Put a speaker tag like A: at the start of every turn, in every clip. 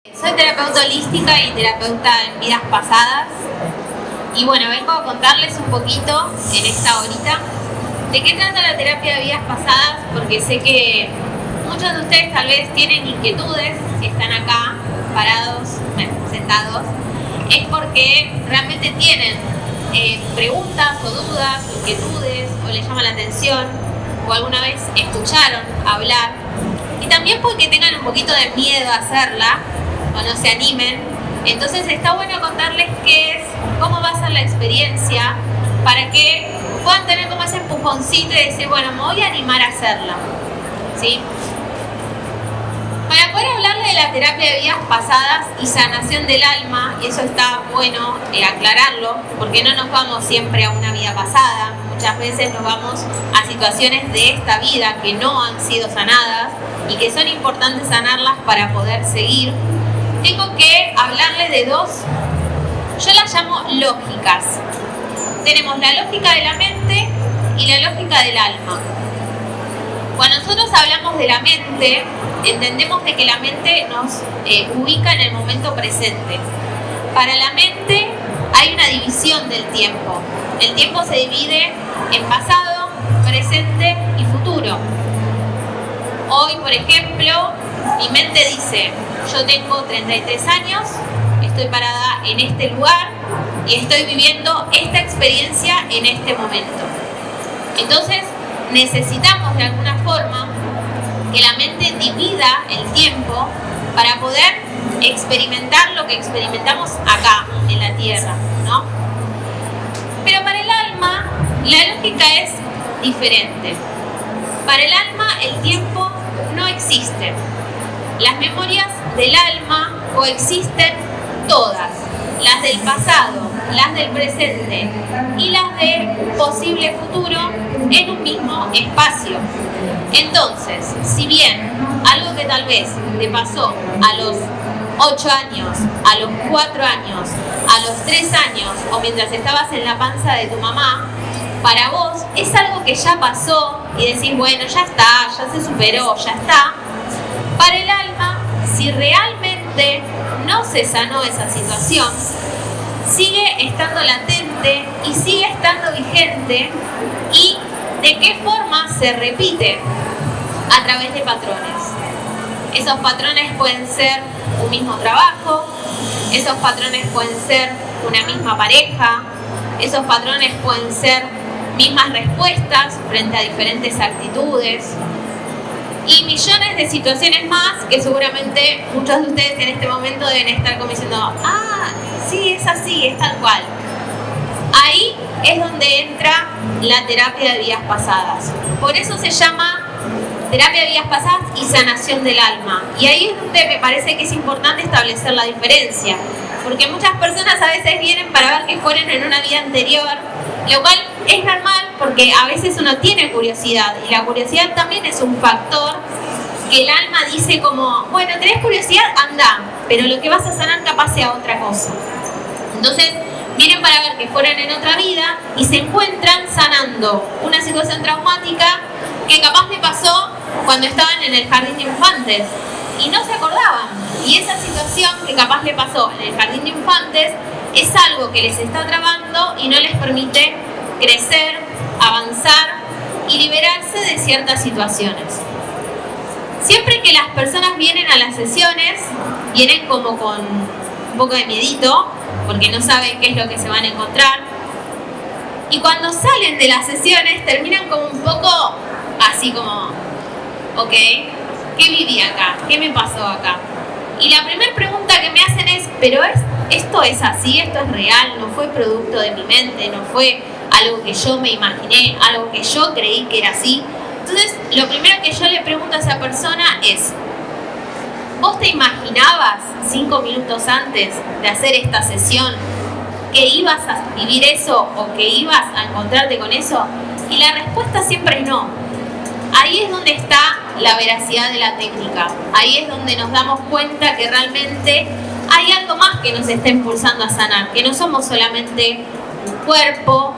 A: Soy terapeuta holística y terapeuta en vidas pasadas. Y bueno, vengo a contarles un poquito en esta horita de qué trata la terapia de vidas pasadas, porque sé que muchos de ustedes tal vez tienen inquietudes, si están acá parados, sentados, es porque realmente tienen preguntas o dudas, inquietudes, o les llama la atención, o alguna vez escucharon hablar, y también porque tengan un poquito de miedo a hacerla, o no se animen. Entonces está bueno contarles qué es, cómo va a ser la experiencia, para que puedan tener como ese empujoncito y decir, bueno, me voy a animar a hacerla, ¿sí? Para poder hablarle de la terapia de vidas pasadas y sanación del alma, y eso está bueno aclararlo, porque no nos vamos siempre a una vida pasada, muchas veces nos vamos a situaciones de esta vida que no han sido sanadas y que son importantes sanarlas para poder seguir. Tengo que hablarles de dos, yo las llamo lógicas. Tenemos la lógica de la mente y la lógica del alma. Cuando nosotros hablamos de la mente, entendemos de que la mente nos ubica en el momento presente. Para la mente hay una división del tiempo. El tiempo se divide en pasado, presente y futuro. Hoy, por ejemplo, mi mente dice, yo tengo 33 años, estoy parada en este lugar y estoy viviendo esta experiencia en este momento. Entonces, necesitamos de alguna forma que la mente divida el tiempo para poder experimentar lo que experimentamos acá, en la Tierra, ¿no? Pero para el alma, la lógica es diferente. Para el alma, el tiempo no existe. Las memorias del alma coexisten todas, las del pasado, las del presente y las de posible futuro en un mismo espacio. Entonces, si bien algo que tal vez te pasó a los 8 años, a los 4 años, a los 3 años o mientras estabas en la panza de tu mamá, para vos es algo que ya pasó y decís, bueno, ya está, ya se superó, ya está. Para el alma, si realmente no se sanó esa situación, sigue estando latente y sigue estando vigente. ¿Y de qué forma se repite? A través de patrones. Esos patrones pueden ser un mismo trabajo, esos patrones pueden ser una misma pareja, esos patrones pueden ser mismas respuestas frente a diferentes actitudes y millones de situaciones más que seguramente muchos de ustedes en este momento deben estar como diciendo, ah, sí, es así, es tal cual. Ahí es donde entra la terapia de vidas pasadas. Por eso se llama terapia de vidas pasadas y sanación del alma. Y ahí es donde me parece que es importante establecer la diferencia. Porque muchas personas a veces vienen para ver qué fueron en una vida anterior, lo cual es normal porque a veces uno tiene curiosidad. Y la curiosidad también es un factor que el alma dice como, bueno, tenés curiosidad, anda, pero lo que vas a sanar capaz sea otra cosa. Entonces, vienen para ver que fueron en otra vida y se encuentran sanando una situación traumática que capaz le pasó cuando estaban en el jardín de infantes y no se acordaban. Y esa situación que capaz le pasó en el jardín de infantes es algo que les está trabando y no les permite crecer, avanzar y liberarse de ciertas situaciones. Siempre que las personas vienen a las sesiones, vienen como con un poco de miedito, porque no saben qué es lo que se van a encontrar. Y cuando salen de las sesiones terminan como un poco así como, ok, ¿qué viví acá? ¿Qué me pasó acá? Y la primera pregunta que me hacen es, ¿pero esto es así? ¿Esto es real? ¿No fue producto de mi mente? ¿No fue algo que yo me imaginé? ¿Algo que yo creí que era así? Entonces, lo primero que yo le pregunto a esa persona es, ¿vos te imaginabas 5 minutos antes de hacer esta sesión que ibas a vivir eso o que ibas a encontrarte con eso? Y la respuesta siempre es no. Ahí es donde está la veracidad de la técnica. Ahí es donde nos damos cuenta que realmente hay algo más que nos está impulsando a sanar, que no somos solamente un cuerpo,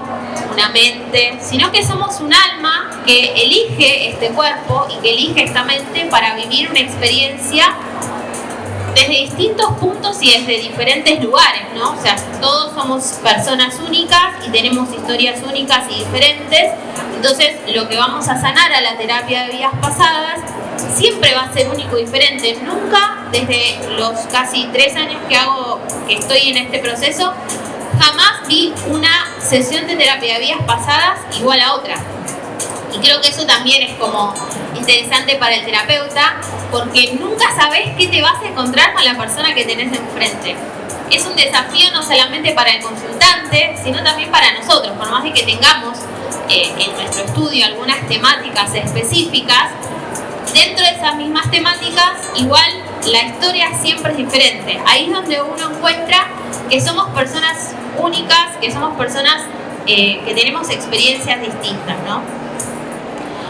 A: una mente, sino que somos un alma que elige este cuerpo y que elige esta mente para vivir una experiencia desde distintos puntos y desde diferentes lugares, ¿no? O sea, todos somos personas únicas y tenemos historias únicas y diferentes. Entonces, lo que vamos a sanar a la terapia de vidas pasadas siempre va a ser único y diferente. Nunca, desde los casi 3 años que estoy en este proceso, jamás vi una sesión de terapia de vidas pasadas igual a otra. Y creo que eso también es como interesante para el terapeuta, porque nunca sabes qué te vas a encontrar con la persona que tenés enfrente. Es un desafío no solamente para el consultante, sino también para nosotros. Por más de que tengamos en nuestro estudio algunas temáticas específicas, dentro de esas mismas temáticas, igual la historia siempre es diferente. Ahí es donde uno encuentra que somos personas únicas, que somos personas que tenemos experiencias distintas, ¿no?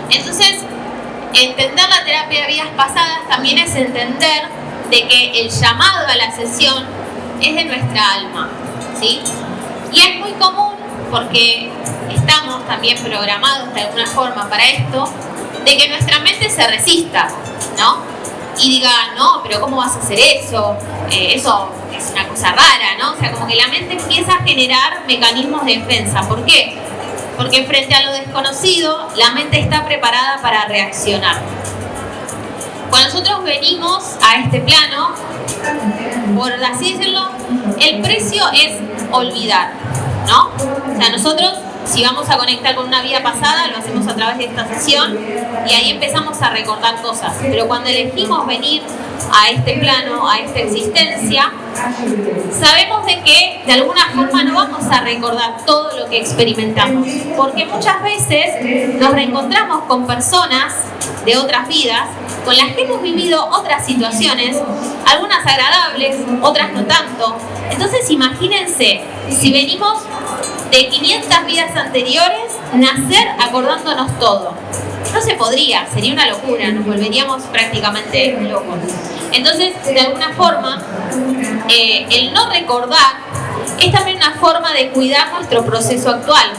A: Entonces, entender la terapia de vidas pasadas también es entender de que el llamado a la sesión es de nuestra alma, ¿sí? Y es muy común, porque estamos también programados de alguna forma para esto, de que nuestra mente se resista, ¿no? Y diga, no, pero ¿cómo vas a hacer eso? Eso es una cosa rara, ¿no? O sea, como que la mente empieza a generar mecanismos de defensa. ¿Por qué? Porque frente a lo desconocido, la mente está preparada para reaccionar. Cuando nosotros venimos a este plano, por así decirlo, el precio es olvidar, ¿no? O sea, nosotros, si vamos a conectar con una vida pasada, lo hacemos a través de esta sesión y ahí empezamos a recordar cosas. Pero cuando elegimos venir a este plano, a esta existencia, sabemos de que de alguna forma no vamos a recordar todo lo que experimentamos, porque muchas veces nos reencontramos con personas de otras vidas con las que hemos vivido otras situaciones, algunas agradables, otras no tanto. Entonces imagínense, si venimos de 500 vidas anteriores, nacer acordándonos todo. No se podría, sería una locura, nos volveríamos prácticamente locos. Entonces, de alguna forma, el no recordar es también una forma de cuidar nuestro proceso actual.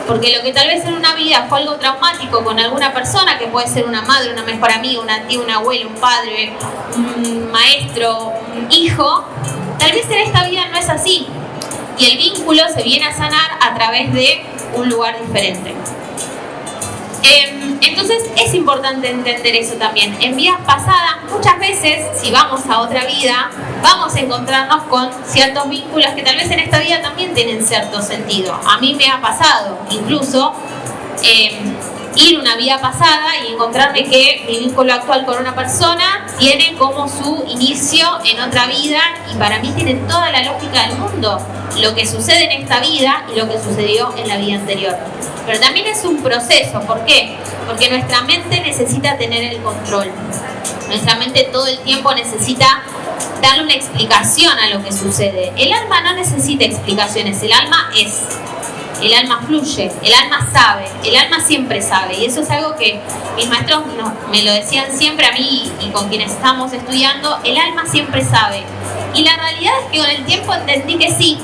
A: Porque lo que tal vez en una vida fue algo traumático con alguna persona, que puede ser una madre, una mejor amiga, una tía, un abuelo, un padre, un maestro, un hijo, tal vez en esta vida no es así. Y el vínculo se viene a sanar a través de un lugar diferente. Entonces es importante entender eso también. En vidas pasadas, muchas veces, si vamos a otra vida, vamos a encontrarnos con ciertos vínculos que tal vez en esta vida también tienen cierto sentido. A mí me ha pasado, incluso, ir una vida pasada y encontrarme que mi vínculo actual con una persona tiene como su inicio en otra vida, y para mí tiene toda la lógica del mundo lo que sucede en esta vida y lo que sucedió en la vida anterior. Pero también es un proceso. ¿Por qué? Porque nuestra mente necesita tener el control. Nuestra mente todo el tiempo necesita darle una explicación a lo que sucede. El alma no necesita explicaciones, el alma es. El alma fluye, el alma sabe, el alma siempre sabe. Y eso es algo que mis maestros me lo decían siempre a mí y con quienes estamos estudiando. El alma siempre sabe. Y la realidad es que con el tiempo entendí que sí,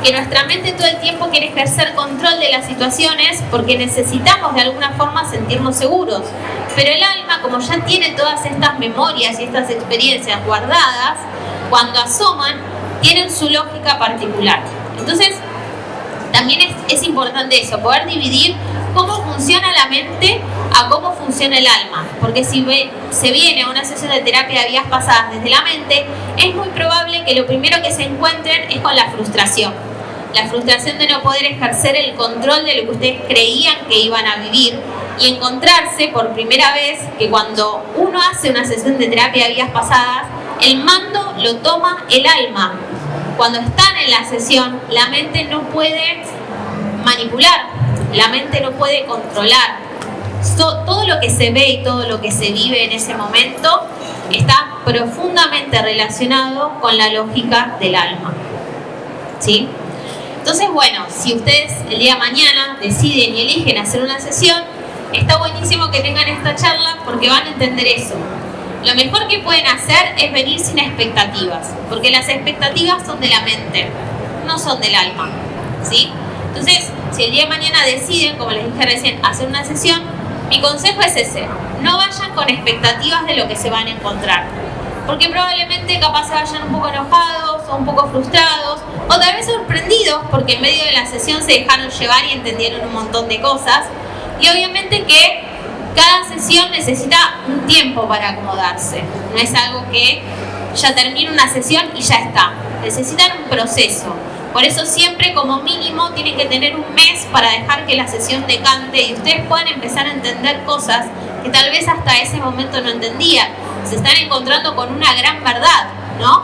A: que nuestra mente todo el tiempo quiere ejercer control de las situaciones porque necesitamos de alguna forma sentirnos seguros. Pero el alma, como ya tiene todas estas memorias y estas experiencias guardadas, cuando asoman, tienen su lógica particular. Entonces, también es importante eso, poder dividir cómo funciona la mente a cómo funciona el alma. Porque si se viene a una sesión de terapia de vidas pasadas desde la mente, es muy probable que lo primero que se encuentren es con la frustración. La frustración de no poder ejercer el control de lo que ustedes creían que iban a vivir, y encontrarse por primera vez que cuando uno hace una sesión de terapia de vidas pasadas, el mando lo toma el alma. Cuando están en la sesión, la mente no puede manipular, la mente no puede controlar. Todo lo que se ve y todo lo que se vive en ese momento está profundamente relacionado con la lógica del alma, ¿sí? Entonces, bueno, si ustedes el día de mañana deciden y eligen hacer una sesión, está buenísimo que tengan esta charla porque van a entender eso. Lo mejor que pueden hacer es venir sin expectativas, porque las expectativas son de la mente, no son del alma, ¿sí? Entonces, si el día de mañana deciden, como les dije recién, hacer una sesión, mi consejo es ese: no vayan con expectativas de lo que se van a encontrar. porque probablemente capaz se vayan un poco enojados o un poco frustrados o tal vez sorprendidos porque en medio de la sesión se dejaron llevar y entendieron un montón de cosas. Y obviamente que cada sesión necesita un tiempo para acomodarse, no es algo que ya termina una sesión y ya está, necesitan un proceso. Por eso siempre como mínimo tienen que tener un mes para dejar que la sesión decante y ustedes puedan empezar a entender cosas que tal vez hasta ese momento no entendían. Se están encontrando con una gran verdad, ¿no?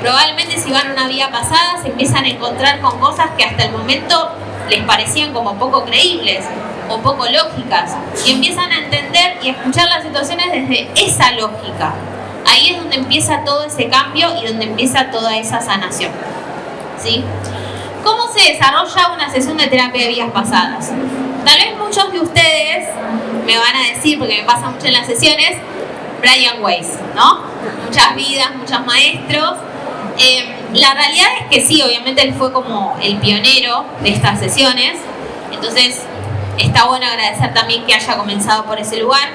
A: Probablemente si van a una vida pasada se empiezan a encontrar con cosas que hasta el momento les parecían como poco creíbles o poco lógicas y empiezan a entender y a escuchar las situaciones desde esa lógica. Ahí es donde empieza todo ese cambio y donde empieza toda esa sanación. ¿Sí? ¿Cómo se desarrolla una sesión de terapia de vidas pasadas? Tal vez muchos de ustedes me van a decir, porque me pasa mucho en las sesiones, Brian Weiss, ¿no? Muchas vidas, muchos maestros. La realidad es que sí, obviamente él fue como el pionero de estas sesiones, entonces está bueno agradecer también que haya comenzado por ese lugar.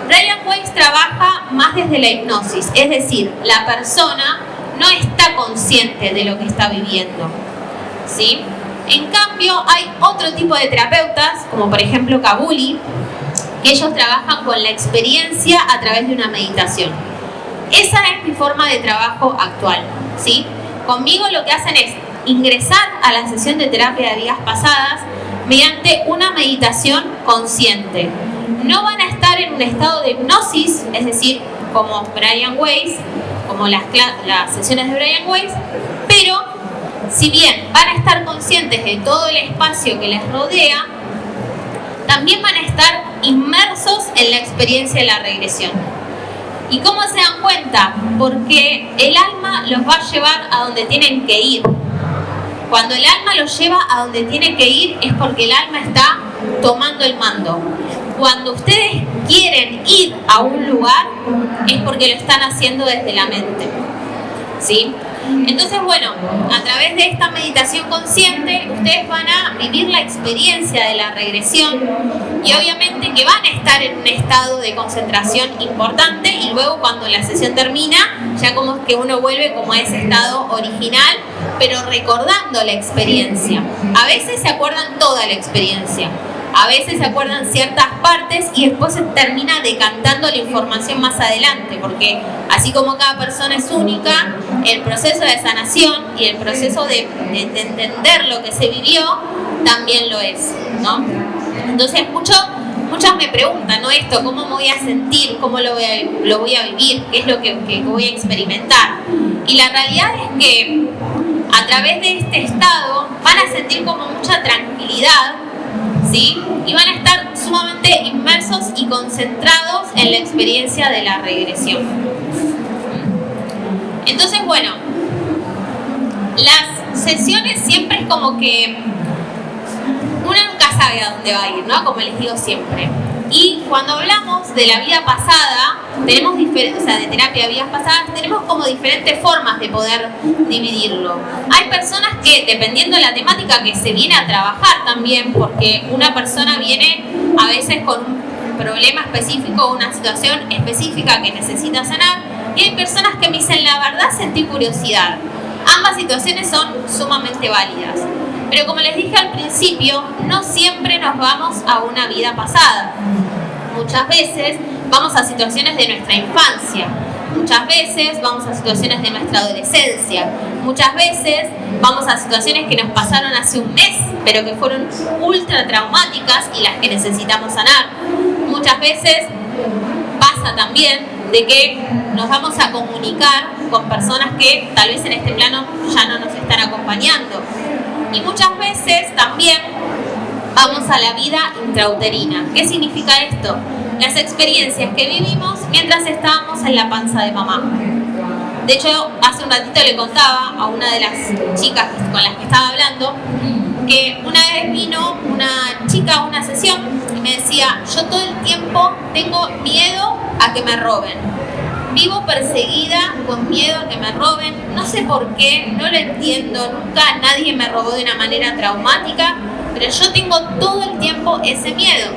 A: Brian Weiss trabaja más desde la hipnosis, es decir, la persona no está consciente de lo que está viviendo, ¿sí? En cambio, hay otro tipo de terapeutas, como por ejemplo Kabuli, que ellos trabajan con la experiencia a través de una meditación. Esa es mi forma de trabajo actual, ¿sí? Conmigo lo que hacen es ingresar a la sesión de terapia de vidas pasadas mediante una meditación consciente. No van a estar en un estado de hipnosis, es decir, como Brian Weiss, como las sesiones de Brian Weiss, pero si bien van a estar conscientes de todo el espacio que les rodea, también van a estar inmersos en la experiencia de la regresión. ¿Y cómo se dan cuenta? Porque el alma los va a llevar a donde tienen que ir. Cuando el alma los lleva a donde tiene que ir es porque el alma está tomando el mando. Cuando ustedes quieren ir a un lugar es porque lo están haciendo desde la mente, ¿sí? Entonces, bueno, a través de esta meditación consciente ustedes van a vivir la experiencia de la regresión y obviamente que van a estar en un estado de concentración importante y luego cuando la sesión termina ya como que uno vuelve como a ese estado original, pero recordando la experiencia. A veces se acuerdan toda la experiencia, a veces se acuerdan ciertas partes y después se termina decantando la información más adelante, porque así como cada persona es única, el proceso de sanación y el proceso de entender lo que se vivió también lo es, ¿no? Entonces muchas me preguntan, ¿no? Esto, ¿cómo me voy a sentir? ¿Cómo lo voy a vivir? ¿Qué es lo que voy a experimentar? Y la realidad es que a través de este estado van a sentir como mucha tranquilidad, ¿sí? Y van a estar sumamente inmersos y concentrados en la experiencia de la regresión. Entonces, bueno, las sesiones siempre es como que uno nunca sabe a dónde va a ir, ¿no? Como les digo siempre. Y cuando hablamos de la vida pasada, tenemos diferentes, o sea, de terapia de vidas pasadas, tenemos como diferentes formas de poder dividirlo. Hay personas que, dependiendo de la temática que se viene a trabajar también, porque una persona viene a veces con un problema específico, una situación específica que necesita sanar, y hay personas que me dicen, la verdad sentí curiosidad. Ambas situaciones son sumamente válidas. Pero como les dije al principio, no siempre nos vamos a una vida pasada. Muchas veces vamos a situaciones de nuestra infancia. Muchas veces vamos a situaciones de nuestra adolescencia. Muchas veces vamos a situaciones que nos pasaron hace un mes, pero que fueron ultra traumáticas y las que necesitamos sanar. Muchas veces pasa también de que nos vamos a comunicar con personas que tal vez en este plano ya no nos están acompañando. Y muchas veces también vamos a la vida intrauterina. ¿Qué significa esto? Las experiencias que vivimos mientras estábamos en la panza de mamá. De hecho, hace un ratito le contaba a una de las chicas con las que estaba hablando que una vez vino una chica a una sesión y me decía, yo todo el tiempo tengo miedo a que me roben. Vivo perseguida con miedo a que me roben, no sé por qué, no lo entiendo, nunca nadie me robó de una manera traumática, pero yo tengo todo el tiempo ese miedo.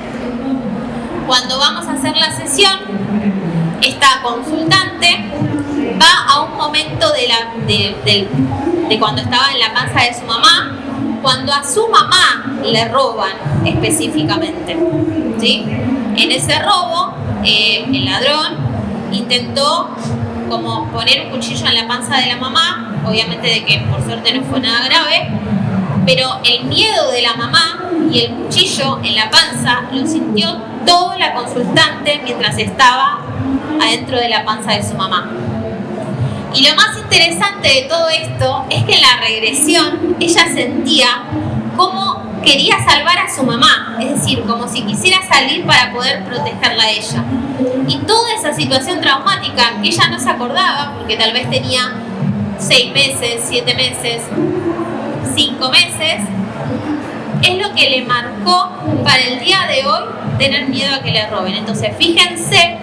A: Cuando vamos a hacer la sesión, esta consultante va a un momento de cuando estaba en la panza de su mamá, cuando a su mamá le roban específicamente, ¿sí? En ese robo, el ladrón intentó como poner un cuchillo en la panza de la mamá, obviamente de que por suerte no fue nada grave, pero el miedo de la mamá y el cuchillo en la panza lo sintió toda la consultante mientras estaba adentro de la panza de su mamá. Y lo más interesante de todo esto es que en la regresión ella sentía cómo quería salvar a su mamá, es decir, como si quisiera salir para poder protegerla a ella. Y toda esa situación traumática que ella no se acordaba, porque tal vez tenía 6 meses, 7 meses, 5 meses, es lo que le marcó para el día de hoy tener miedo a que le roben. Entonces, fíjense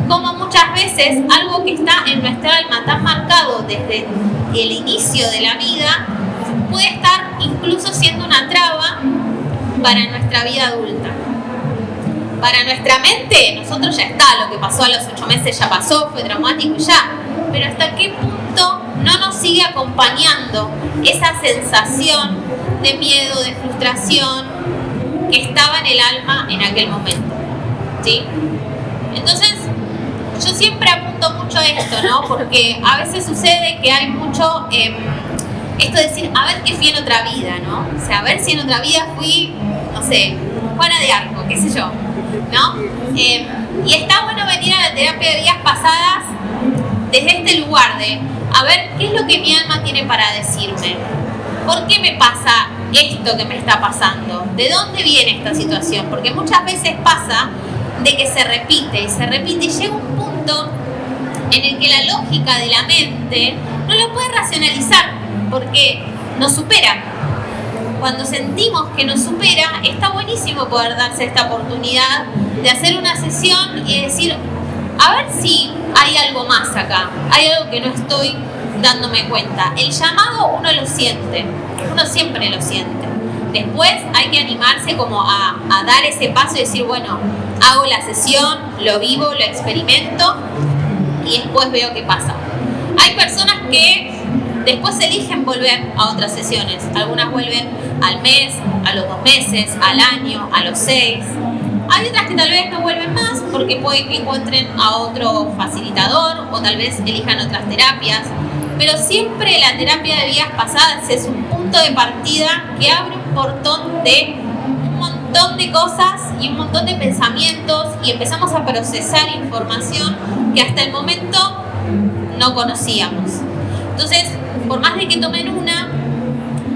A: cómo muchas veces algo que está en nuestra alma tan marcado desde el inicio de la vida puede estar incluso siendo una traba para nuestra vida adulta. Para nuestra mente, nosotros ya está, lo que pasó a los 8 meses ya pasó, fue traumático y ya. Pero ¿hasta qué punto no nos sigue acompañando esa sensación de miedo, de frustración que estaba en el alma en aquel momento? ¿Sí? Entonces, yo siempre apunto mucho a esto, ¿no? Porque a veces sucede que hay mucho esto de decir, a ver qué fui en otra vida, ¿no? O sea, a ver si en otra vida fui, no sé, Juana de Arco, qué sé yo, ¿no? Y está bueno venir a la terapia de vidas pasadas desde este lugar de, a ver, ¿qué es lo que mi alma tiene para decirme? ¿Por qué me pasa esto que me está pasando? ¿De dónde viene esta situación? Porque muchas veces pasa de que se repite y llega un punto en el que la lógica de la mente no lo puede racionalizar porque nos supera. Cuando sentimos que nos supera, está buenísimo poder darse esta oportunidad de hacer una sesión y decir, a ver si hay algo más acá, hay algo que no estoy dándome cuenta. El llamado uno lo siente, uno siempre lo siente. Después hay que animarse como a dar ese paso y decir, bueno, hago la sesión, lo vivo, lo experimento y después veo qué pasa. Hay personas que después eligen volver a otras sesiones. Algunas vuelven al mes, a los 2 meses, al año, a los 6. Hay otras que tal vez no vuelven más porque puede que encuentren a otro facilitador o tal vez elijan otras terapias. Pero siempre la terapia de vidas pasadas es un punto de partida que abre un montón de cosas y un montón de pensamientos y empezamos a procesar información que hasta el momento no conocíamos. Entonces, por más de que tomen una,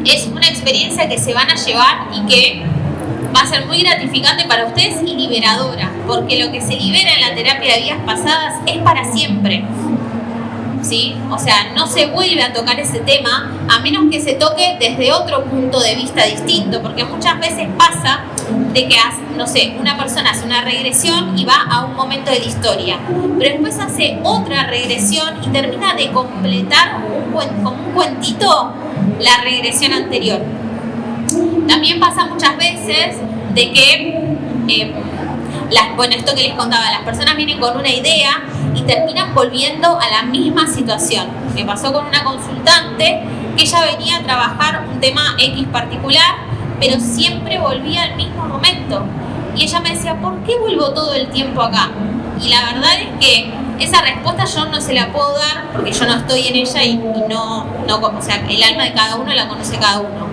A: es una experiencia que se van a llevar y que va a ser muy gratificante para ustedes y liberadora, porque lo que se libera en la terapia de vidas pasadas es para siempre. ¿Sí? O sea, no se vuelve a tocar ese tema a menos que se toque desde otro punto de vista distinto, porque muchas veces pasa de que, no sé, una persona hace una regresión y va a un momento de la historia, pero después hace otra regresión y termina de completar como un cuentito la regresión anterior. También pasa muchas veces de que esto que les contaba, las personas vienen con una idea y terminan volviendo a la misma situación. Me pasó con una consultante que ella venía a trabajar un tema X particular, pero siempre volvía al mismo momento. Y ella me decía, ¿por qué vuelvo todo el tiempo acá? Y la verdad es que esa respuesta yo no se la puedo dar porque yo no estoy en ella y no, o sea, el alma de cada uno la conoce cada uno.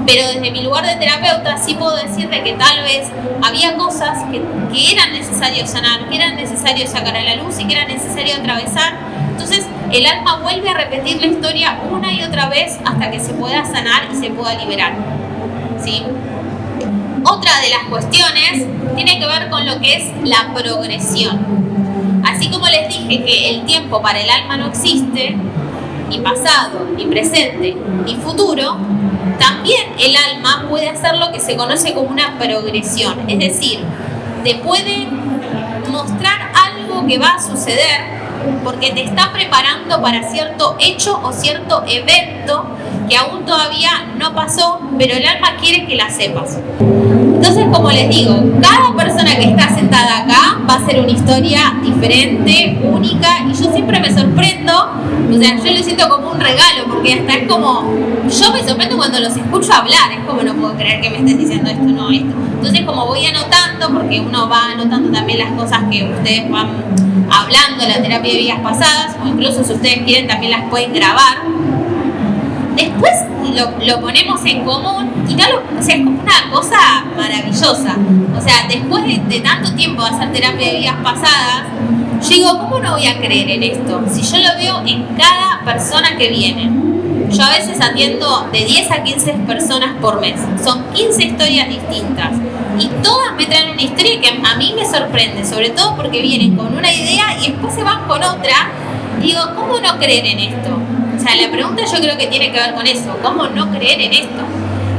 A: Pero desde mi lugar de terapeuta sí puedo decirte que tal vez había cosas que eran necesarios sanar, que eran necesarios sacar a la luz y que era necesario atravesar. Entonces el alma vuelve a repetir la historia una y otra vez hasta que se pueda sanar y se pueda liberar. ¿Sí? Otra de las cuestiones tiene que ver con lo que es la progresión. Así como les dije que el tiempo para el alma no existe, ni pasado, ni presente, ni futuro, también el alma puede hacer lo que se conoce como una progresión. Es decir, te puede mostrar algo que va a suceder porque te está preparando para cierto hecho o cierto evento que aún todavía no pasó, pero el alma quiere que la sepas. Entonces, como les digo, cada persona que está sentada acá va a ser una historia diferente, única, y yo siempre me sorprendo, o sea, yo lo siento como un regalo, porque hasta es como, yo me sorprendo cuando los escucho hablar, es como no puedo creer que me estés diciendo esto, no, esto. Entonces, como voy anotando, porque uno va anotando también las cosas que ustedes van hablando en la terapia de vidas pasadas, o incluso si ustedes quieren también las pueden grabar. Después lo ponemos en común y o sea, es como una cosa maravillosa. O sea, después de tanto tiempo de hacer terapia de vidas pasadas, yo digo, ¿cómo no voy a creer en esto? Si yo lo veo en cada persona que viene. Yo a veces atiendo de 10 a 15 personas por mes. Son 15 historias distintas. Y todas me traen una historia que a mí me sorprende, sobre todo porque vienen con una idea y después se van con otra. Y digo, ¿cómo no creer en esto? O sea, la pregunta yo creo que tiene que ver con eso, ¿cómo no creer en esto?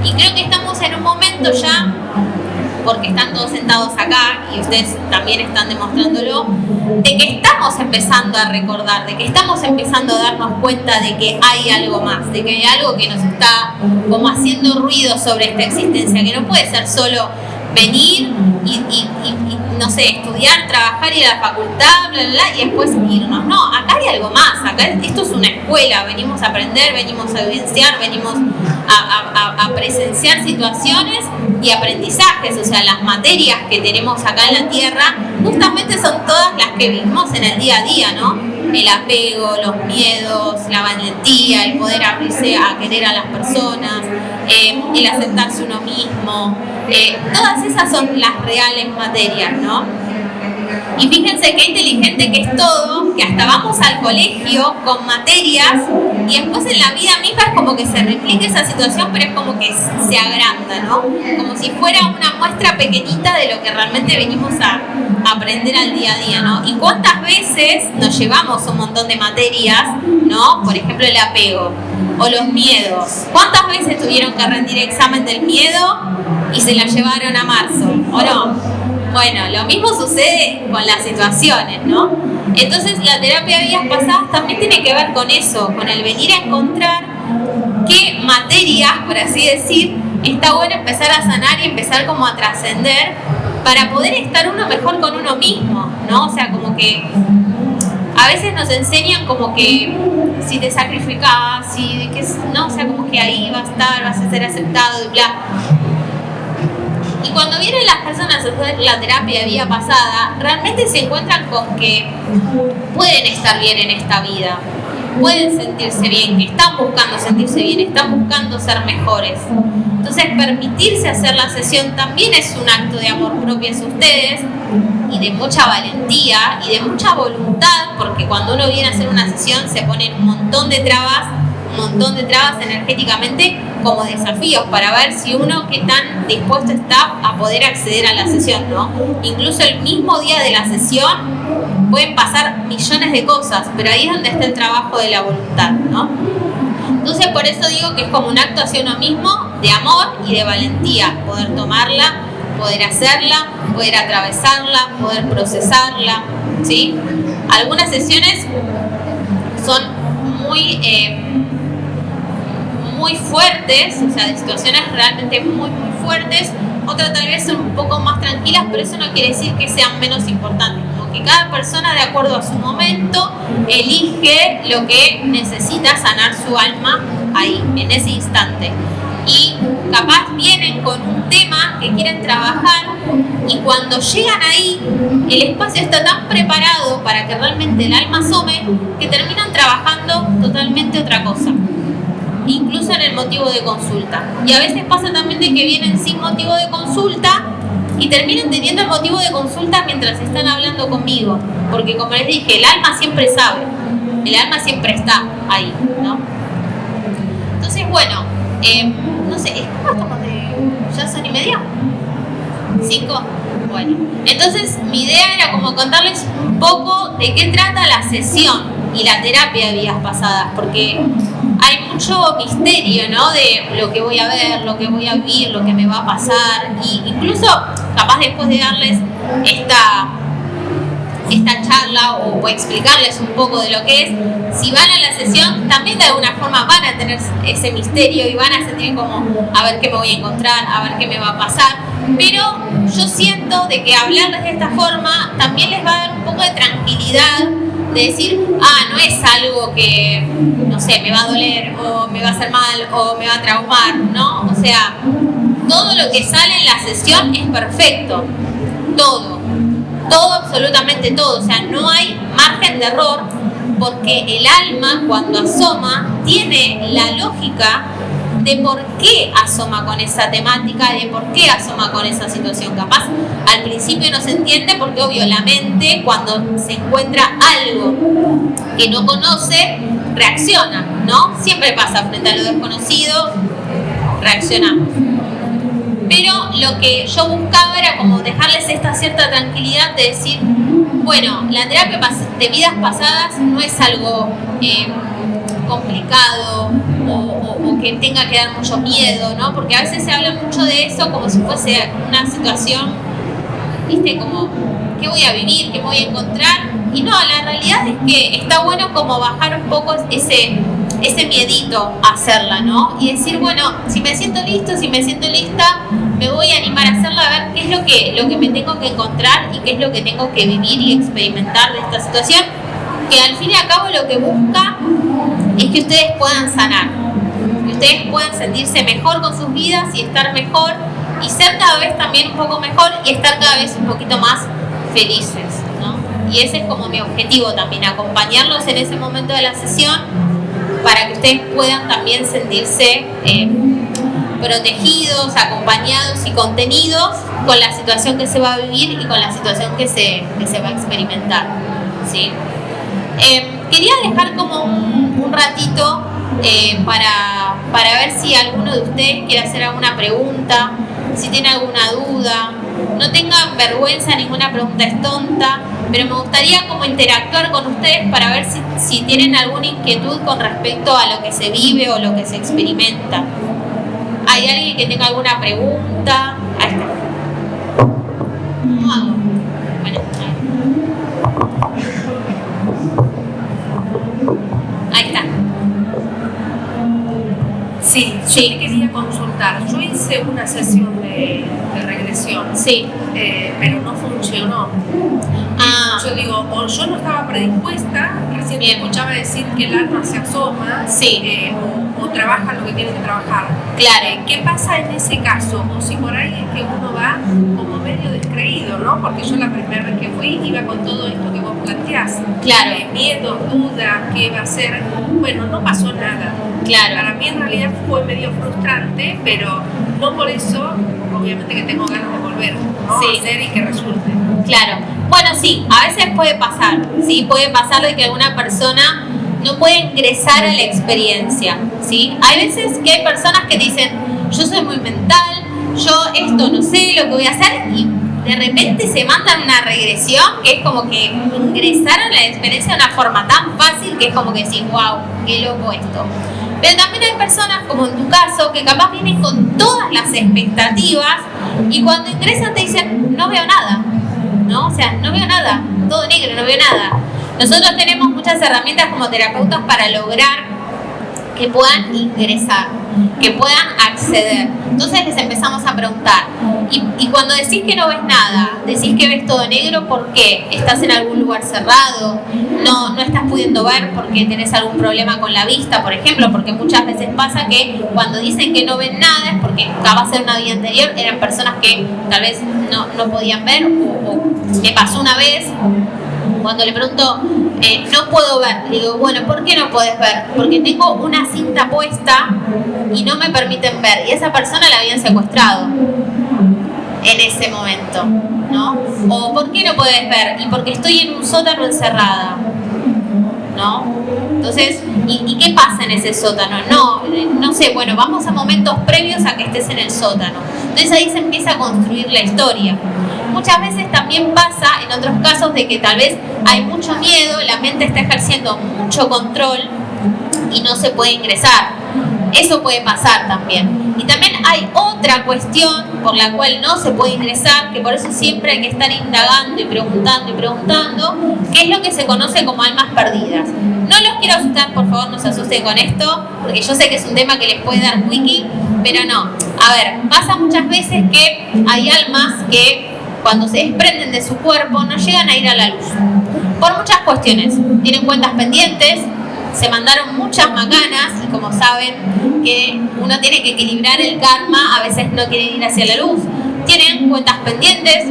A: Y creo que estamos en un momento ya, porque están todos sentados acá y ustedes también están demostrándolo, de que estamos empezando a recordar, de que estamos empezando a darnos cuenta de que hay algo más, de que hay algo que nos está como haciendo ruido sobre esta existencia, que no puede ser solo venir y no sé, estudiar, trabajar, ir a la facultad, bla, bla, bla, y después irnos. No, acá hay algo más, acá esto es una escuela, venimos a aprender, venimos a vivenciar, venimos a presenciar situaciones y aprendizajes, o sea, las materias que tenemos acá en la Tierra justamente son todas las que vivimos en el día a día, ¿no? El apego, los miedos, la valentía, el poder abrirse a querer a las personas, el aceptarse uno mismo, todas esas son las reales materias, ¿no? Y fíjense qué inteligente que es todo, que hasta vamos al colegio con materias y después en la vida misma es como que se replica esa situación, pero es como que se agranda, ¿no? Como si fuera una muestra pequeñita de lo que realmente venimos a aprender al día a día, ¿no? Y cuántas veces nos llevamos un montón de materias, ¿no? Por ejemplo, el apego o los miedos. ¿Cuántas veces tuvieron que rendir examen del miedo y se la llevaron a marzo? ¿O no? Bueno, lo mismo sucede con las situaciones, ¿no? Entonces la terapia de vidas pasadas también tiene que ver con eso, con el venir a encontrar qué materias, por así decir, está bueno empezar a sanar y empezar como a trascender para poder estar uno mejor con uno mismo, ¿no? O sea, como que a veces nos enseñan como que si te sacrificas, no, o sea, como que ahí vas a ser aceptado y bla. Y cuando vienen las personas a hacer la terapia de vida pasada, realmente se encuentran con que pueden estar bien en esta vida, pueden sentirse bien, que están buscando sentirse bien, están buscando ser mejores. Entonces, permitirse hacer la sesión también es un acto de amor propio hacia ustedes y de mucha valentía y de mucha voluntad, porque cuando uno viene a hacer una sesión se ponen un montón de trabas energéticamente como desafíos para ver si uno qué tan dispuesto está a poder acceder a la sesión, ¿no? Incluso el mismo día de la sesión pueden pasar millones de cosas, pero ahí es donde está el trabajo de la voluntad, ¿no? Entonces por eso digo que es como un acto hacia uno mismo de amor y de valentía, poder tomarla, poder hacerla, poder atravesarla, poder procesarla, ¿sí? Algunas sesiones son muy fuertes, o sea, de situaciones realmente muy fuertes, otras tal vez son un poco más tranquilas, pero eso no quiere decir que sean menos importantes, ¿no? Que cada persona, de acuerdo a su momento, elige lo que necesita sanar su alma ahí, en ese instante. Y capaz vienen con un tema que quieren trabajar y cuando llegan ahí, el espacio está tan preparado para que realmente el alma asome que terminan trabajando totalmente otra cosa, incluso en el motivo de consulta. Y a veces pasa también de que vienen sin motivo de consulta y terminan teniendo el motivo de consulta mientras están hablando conmigo, porque como les dije, el alma siempre sabe, el alma siempre está ahí, ¿no? Entonces, bueno, no sé, ¿cómo estamos ya son 1:30? 5. Bueno, entonces mi idea era como contarles un poco de qué trata la sesión y la terapia de vidas pasadas, porque hay mucho misterio, ¿no? De lo que voy a ver, lo que voy a vivir, lo que me va a pasar, y incluso capaz después de darles esta charla o explicarles un poco de lo que es. Si van a la sesión, también de alguna forma van a tener ese misterio y van a sentir como a ver qué me voy a encontrar, a ver qué me va a pasar. Pero yo siento de que hablarles de esta forma también les va a dar un poco de tranquilidad, de decir, no es algo que, no sé, me va a doler o me va a hacer mal o me va a traumar, ¿no? O sea, todo lo que sale en la sesión es perfecto, todo, absolutamente todo, o sea, no hay margen de error, porque el alma cuando asoma tiene la lógica de por qué asoma con esa temática, de por qué asoma con esa situación. Capaz al principio no se entiende porque obvio la mente cuando se encuentra algo que no conoce reacciona, ¿no? Siempre pasa frente a lo desconocido, reaccionamos. Pero lo que yo buscaba era como dejarles esta cierta tranquilidad de decir, bueno, la terapia de vidas pasadas no es algo complicado o que tenga que dar mucho miedo, ¿no? Porque a veces se habla mucho de eso como si fuese una situación, ¿viste? Como, ¿qué voy a vivir? ¿Qué me voy a encontrar? Y no, la realidad es que está bueno como bajar un poco ese miedito a hacerla, ¿no? Y decir, bueno, si me siento listo, si me siento lista, me voy a animar a hacerla, a ver qué es lo que me tengo que encontrar y qué es lo que tengo que vivir y experimentar de esta situación, que al fin y al cabo lo que busca es que ustedes puedan sanar, que ustedes puedan sentirse mejor con sus vidas y estar mejor y ser cada vez también un poco mejor y estar cada vez un poquito más felices, ¿no? Y ese es como mi objetivo también, acompañarlos en ese momento de la sesión para que ustedes puedan también sentirse protegidos, acompañados y contenidos con la situación que se va a vivir y con la situación que se va a experimentar, ¿sí? Quería dejar como un ratito para ver si alguno de ustedes quiere hacer alguna pregunta, si tiene alguna duda. No tengan vergüenza, ninguna pregunta es tonta, pero me gustaría como interactuar con ustedes para ver si tienen alguna inquietud con respecto a lo que se vive o lo que se experimenta. ¿Hay alguien que tenga alguna pregunta? Ahí está. ¿Cómo hago? Bueno, ahí está.
B: Sí, yo te quería consultar. Yo hice una sesión de regresión,
A: sí,
B: pero no funcionó. Yo digo, o yo no estaba predispuesta, recién te escuchaba decir que el alma se asoma,
A: sí,
B: o trabaja lo que tiene que trabajar.
A: Claro.
B: ¿Qué pasa en ese caso? O si por ahí es que uno va como medio descreído, ¿no? Porque yo la primera vez que fui iba con todo esto que vos planteás.
A: Claro.
B: Miedo, duda, ¿qué va a ser? Bueno, no pasó nada.
A: Claro.
B: Para mí en realidad fue medio frustrante, pero no por eso, obviamente que tengo ganas de volver, ¿no?
A: Sí.
B: A hacer y que resulte.
A: Claro. Bueno, sí, a veces puede pasar, ¿sí? Puede pasar de que alguna persona no puede ingresar a la experiencia, ¿sí? Hay veces que hay personas que dicen, yo soy muy mental, yo esto no sé lo que voy a hacer, y de repente se mandan una regresión que es como que ingresaron a la experiencia de una forma tan fácil que es como que decís, wow, qué loco esto. Pero también hay personas, como en tu caso, que capaz vienen con todas las expectativas y cuando ingresan te dicen, no veo nada, ¿no? O sea, no veo nada, todo negro, no veo nada. Nosotros tenemos muchas herramientas como terapeutas para lograr que puedan ingresar, que puedan acceder. Entonces les empezamos a preguntar, y cuando decís que no ves nada, decís que ves todo negro, ¿por qué? ¿Estás en algún lugar cerrado? ¿No estás pudiendo ver porque tenés algún problema con la vista, por ejemplo? Porque muchas veces pasa que cuando dicen que no ven nada es porque capaz en una vida anterior eran personas que tal vez no podían ver, o me pasó una vez. Cuando le pregunto, no puedo ver, le digo, bueno, ¿por qué no puedes ver? Porque tengo una cinta puesta y no me permiten ver. Y esa persona la habían secuestrado en ese momento, ¿no? O ¿por qué no puedes ver? Y porque estoy en un sótano encerrada, ¿no? Entonces, ¿y qué pasa en ese sótano? No sé, bueno, vamos a momentos previos a que estés en el sótano. Entonces ahí se empieza a construir la historia. Muchas veces también pasa, en otros casos, de que tal vez hay mucho miedo, la mente está ejerciendo mucho control y no se puede ingresar. Eso puede pasar también. Y también hay otra cuestión por la cual no se puede ingresar, que por eso siempre hay que estar indagando y preguntando, que es lo que se conoce como almas perdidas. No los quiero asustar, por favor, no se asusten con esto, porque yo sé que es un tema que les puede dar wiki, pero no. A ver, pasa muchas veces que hay almas que cuando se desprenden de su cuerpo no llegan a ir a la luz. Por muchas cuestiones. Tienen cuentas pendientes, se mandaron muchas macanas y como saben que uno tiene que equilibrar el karma, a veces no quieren ir hacia la luz. Tienen cuentas pendientes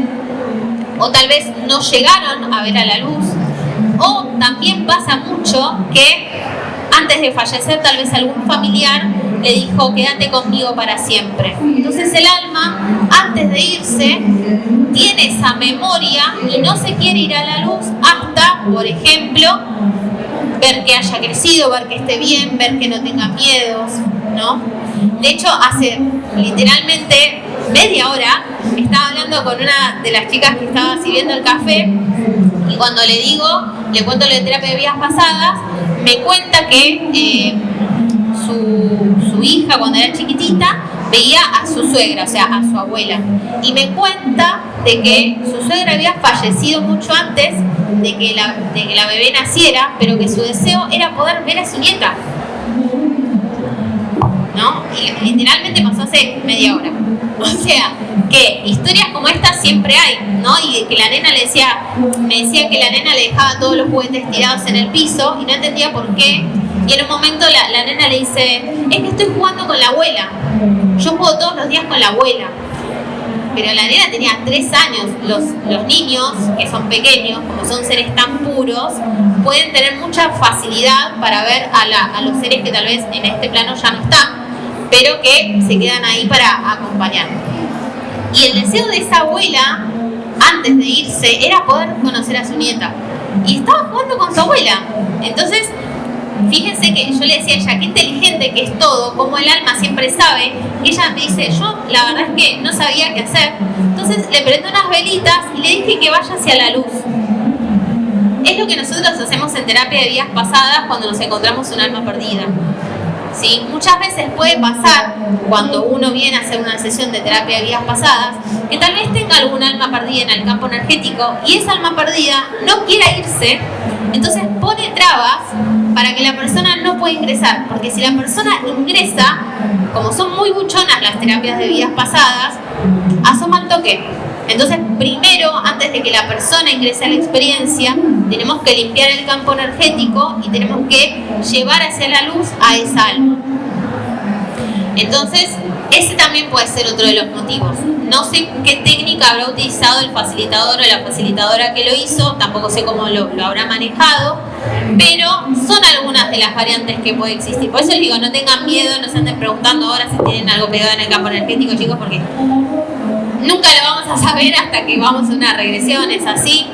A: o tal vez no llegaron a ver a la luz. O también pasa mucho que antes de fallecer tal vez algún familiar le dijo quédate conmigo para siempre. Entonces el alma antes de irse tiene esa memoria y no se quiere ir a la luz hasta, por ejemplo, ver que haya crecido, ver que esté bien, ver que no tenga miedos, ¿no? De hecho, hace literalmente media hora estaba hablando con una de las chicas que estaba sirviendo el café y cuando le cuento lo de terapia de vidas pasadas, me cuenta que su hija cuando era chiquitita veía a su suegra, o sea, a su abuela. Y me cuenta de que su suegra había fallecido mucho antes de que la bebé naciera, pero que su deseo era poder ver a su nieta. ¿No? Y literalmente pasó hace media hora. O sea, que historias como estas siempre hay, ¿no? Y que la nena me decía que la nena le dejaba todos los juguetes tirados en el piso y no entendía por qué. Y en un momento la nena le dice, es que estoy jugando con la abuela. Yo juego todos los días con la abuela. Pero la nena tenía 3 años. Los niños, que son pequeños, como son seres tan puros, pueden tener mucha facilidad para ver a los seres que tal vez en este plano ya no están, pero que se quedan ahí para acompañar. Y el deseo de esa abuela, antes de irse, era poder conocer a su nieta. Y estaba jugando con su abuela. Entonces, fíjense que yo le decía a ella, qué inteligente que es todo, como el alma siempre sabe. Y ella me dice, yo la verdad es que no sabía qué hacer. Entonces le prendí unas velitas y le dije que vaya hacia la luz. Es lo que nosotros hacemos en terapia de vidas pasadas cuando nos encontramos un alma perdida. ¿Sí? Muchas veces puede pasar cuando uno viene a hacer una sesión de terapia de vidas pasadas que tal vez tenga algún alma perdida en el campo energético y esa alma perdida no quiera irse, entonces pone trabas para que la persona no pueda ingresar, porque si la persona ingresa, como son muy buchonas las terapias de vidas pasadas, asoma el toque. Entonces, primero, antes de que la persona ingrese a la experiencia, tenemos que limpiar el campo energético y tenemos que llevar hacia la luz a esa alma. Entonces, ese también puede ser otro de los motivos. No sé qué técnica habrá utilizado el facilitador o la facilitadora que lo hizo, tampoco sé cómo lo habrá manejado, pero son algunas de las variantes que puede existir. Por eso les digo, no tengan miedo, no se anden preguntando ahora si tienen algo pegado en el campo energético, chicos, porque nunca lo vamos a saber hasta que vamos a una regresión, es así.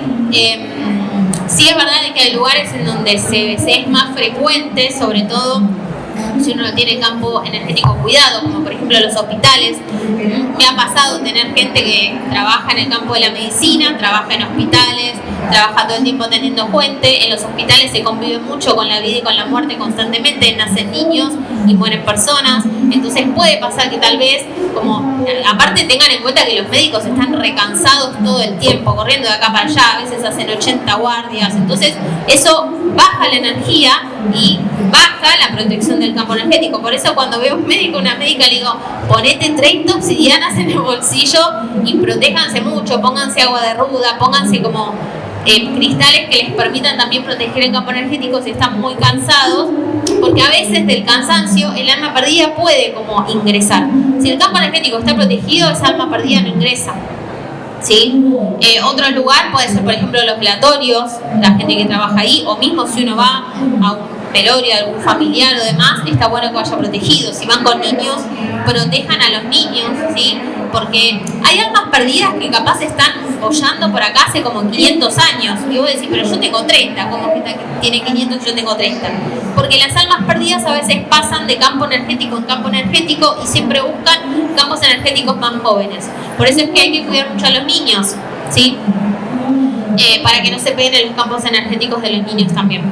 A: Sí es verdad que hay lugares en donde se es más frecuente, sobre todo si uno no tiene campo energético cuidado, como por ejemplo los hospitales. Me ha pasado tener gente que trabaja en el campo de la medicina, trabaja en hospitales, trabaja todo el tiempo teniendo puente. En los hospitales se convive mucho con la vida y con la muerte constantemente, nacen niños y mueren personas. Entonces puede pasar que tal vez, como aparte tengan en cuenta que los médicos están recansados todo el tiempo, corriendo de acá para allá, a veces hacen 80 guardias, entonces eso baja la energía y baja la protección del campo energético. Por eso cuando veo un médico o una médica le digo, ponete 30 obsidianas en el bolsillo y protéjanse mucho, pónganse agua de ruda, pónganse como cristales que les permitan también proteger el campo energético si están muy cansados, porque a veces del cansancio el alma perdida puede como ingresar. Si el campo energético está protegido, esa alma perdida no ingresa. ¿Sí? Otro lugar puede ser, por ejemplo, los velatorios, la gente que trabaja ahí, o mismo si uno va a un velorio de algún familiar o demás, está bueno que vaya protegido. Si van con niños, protejan a los niños, ¿sí? Porque hay almas perdidas que capaz están boyando por acá hace como 500 años. Y vos decís, pero yo tengo 30, ¿cómo que tiene 500 y yo tengo 30? Porque las almas perdidas a veces pasan de campo energético en campo energético y siempre buscan campos energéticos más jóvenes. Por eso es que hay que cuidar mucho a los niños, ¿sí? Para que no se peguen en los campos energéticos de los niños también.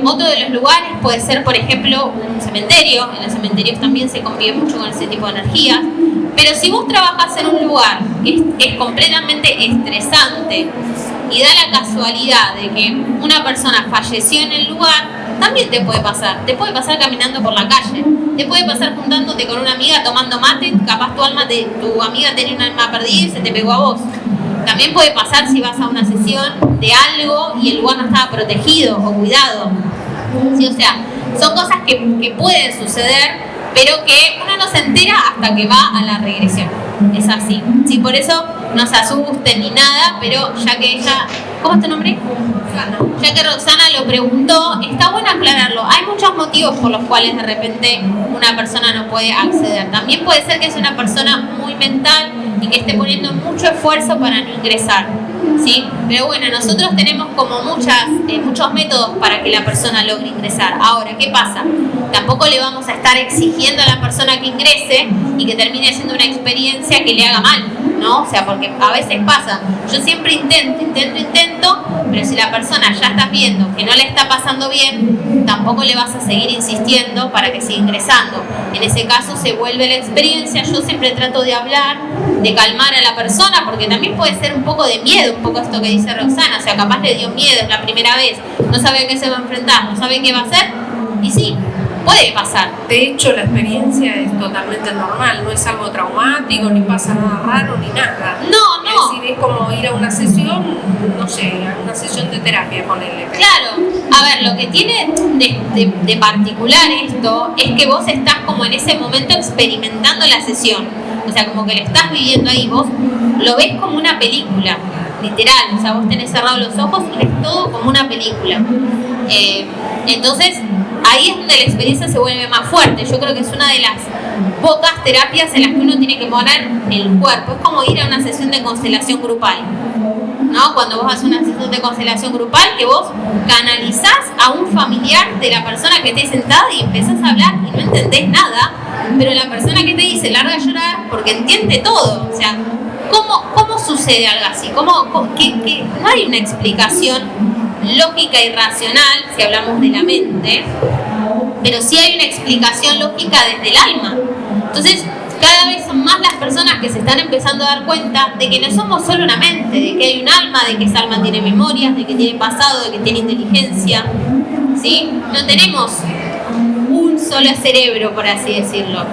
A: Otro de los lugares puede ser, por ejemplo, un cementerio. En los cementerios también se convive mucho con ese tipo de energías. Pero si vos trabajas en un lugar que es completamente estresante y da la casualidad de que una persona falleció en el lugar, también te puede pasar. Te puede pasar caminando por la calle, te puede pasar juntándote con una amiga tomando mate, capaz tu amiga tenía un alma perdida y se te pegó a vos. También puede pasar si vas a una sesión de algo y el lugar no estaba protegido o cuidado. ¿Sí? O sea, son cosas que pueden suceder, pero que uno no se entera hasta que va a la regresión. Es así. ¿Sí? Por eso no se asusten ni nada, pero ya que ella... ¿Cómo es tu nombre? Roxana. Ya que Roxana lo preguntó, está bueno aclararlo. Hay muchos motivos por los cuales de repente una persona no puede acceder. También puede ser que sea una persona muy mental y que esté poniendo mucho esfuerzo para no ingresar, ¿sí? Pero bueno, nosotros tenemos como muchos métodos para que la persona logre ingresar. Ahora, ¿qué pasa? Tampoco le vamos a estar exigiendo a la persona que ingrese y que termine siendo una experiencia que le haga mal, ¿no? O sea, porque a veces pasa. Yo siempre intento, pero si la persona ya está viendo que no le está pasando bien, tampoco le vas a seguir insistiendo para que siga ingresando. En ese caso se vuelve la experiencia. Yo siempre trato de hablar, de calmar a la persona, porque también puede ser un poco de miedo, un poco esto que dice Roxana, o sea, capaz le dio miedo, es la primera vez, no sabe a qué se va a enfrentar, no sabe qué va a hacer, y sí, puede pasar.
B: De hecho, la experiencia es totalmente normal, no es algo traumático, ni pasa nada raro, ni nada.
A: No.
B: Es decir, es como ir a una sesión, no sé, a una sesión de terapia, ponerle.
A: Claro, a ver, lo que tiene de particular esto es que vos estás como en ese momento experimentando la sesión. O sea, como que lo estás viviendo ahí, vos lo ves como una película, literal. O sea, vos tenés cerrados los ojos y ves todo como una película. Entonces, ahí es donde la experiencia se vuelve más fuerte. Yo creo que es una de las pocas terapias en las que uno tiene que poner el cuerpo. Es como ir a una sesión de constelación grupal, ¿no? Cuando vos haces una sesión de constelación grupal, que vos canalizás a un familiar de la persona que esté sentada y empezás a hablar y no entendés nada, pero la persona que te dice larga a llorar porque entiende todo. O sea, ¿cómo sucede algo así? Que no hay una explicación lógica y racional si hablamos de la mente, pero sí hay una explicación lógica desde el alma. Entonces, cada vez son más las personas que se están empezando a dar cuenta de que no somos solo una mente, de que hay un alma, de que esa alma tiene memorias, de que tiene pasado, de que tiene inteligencia, ¿sí? No tenemos un solo cerebro, por así decirlo,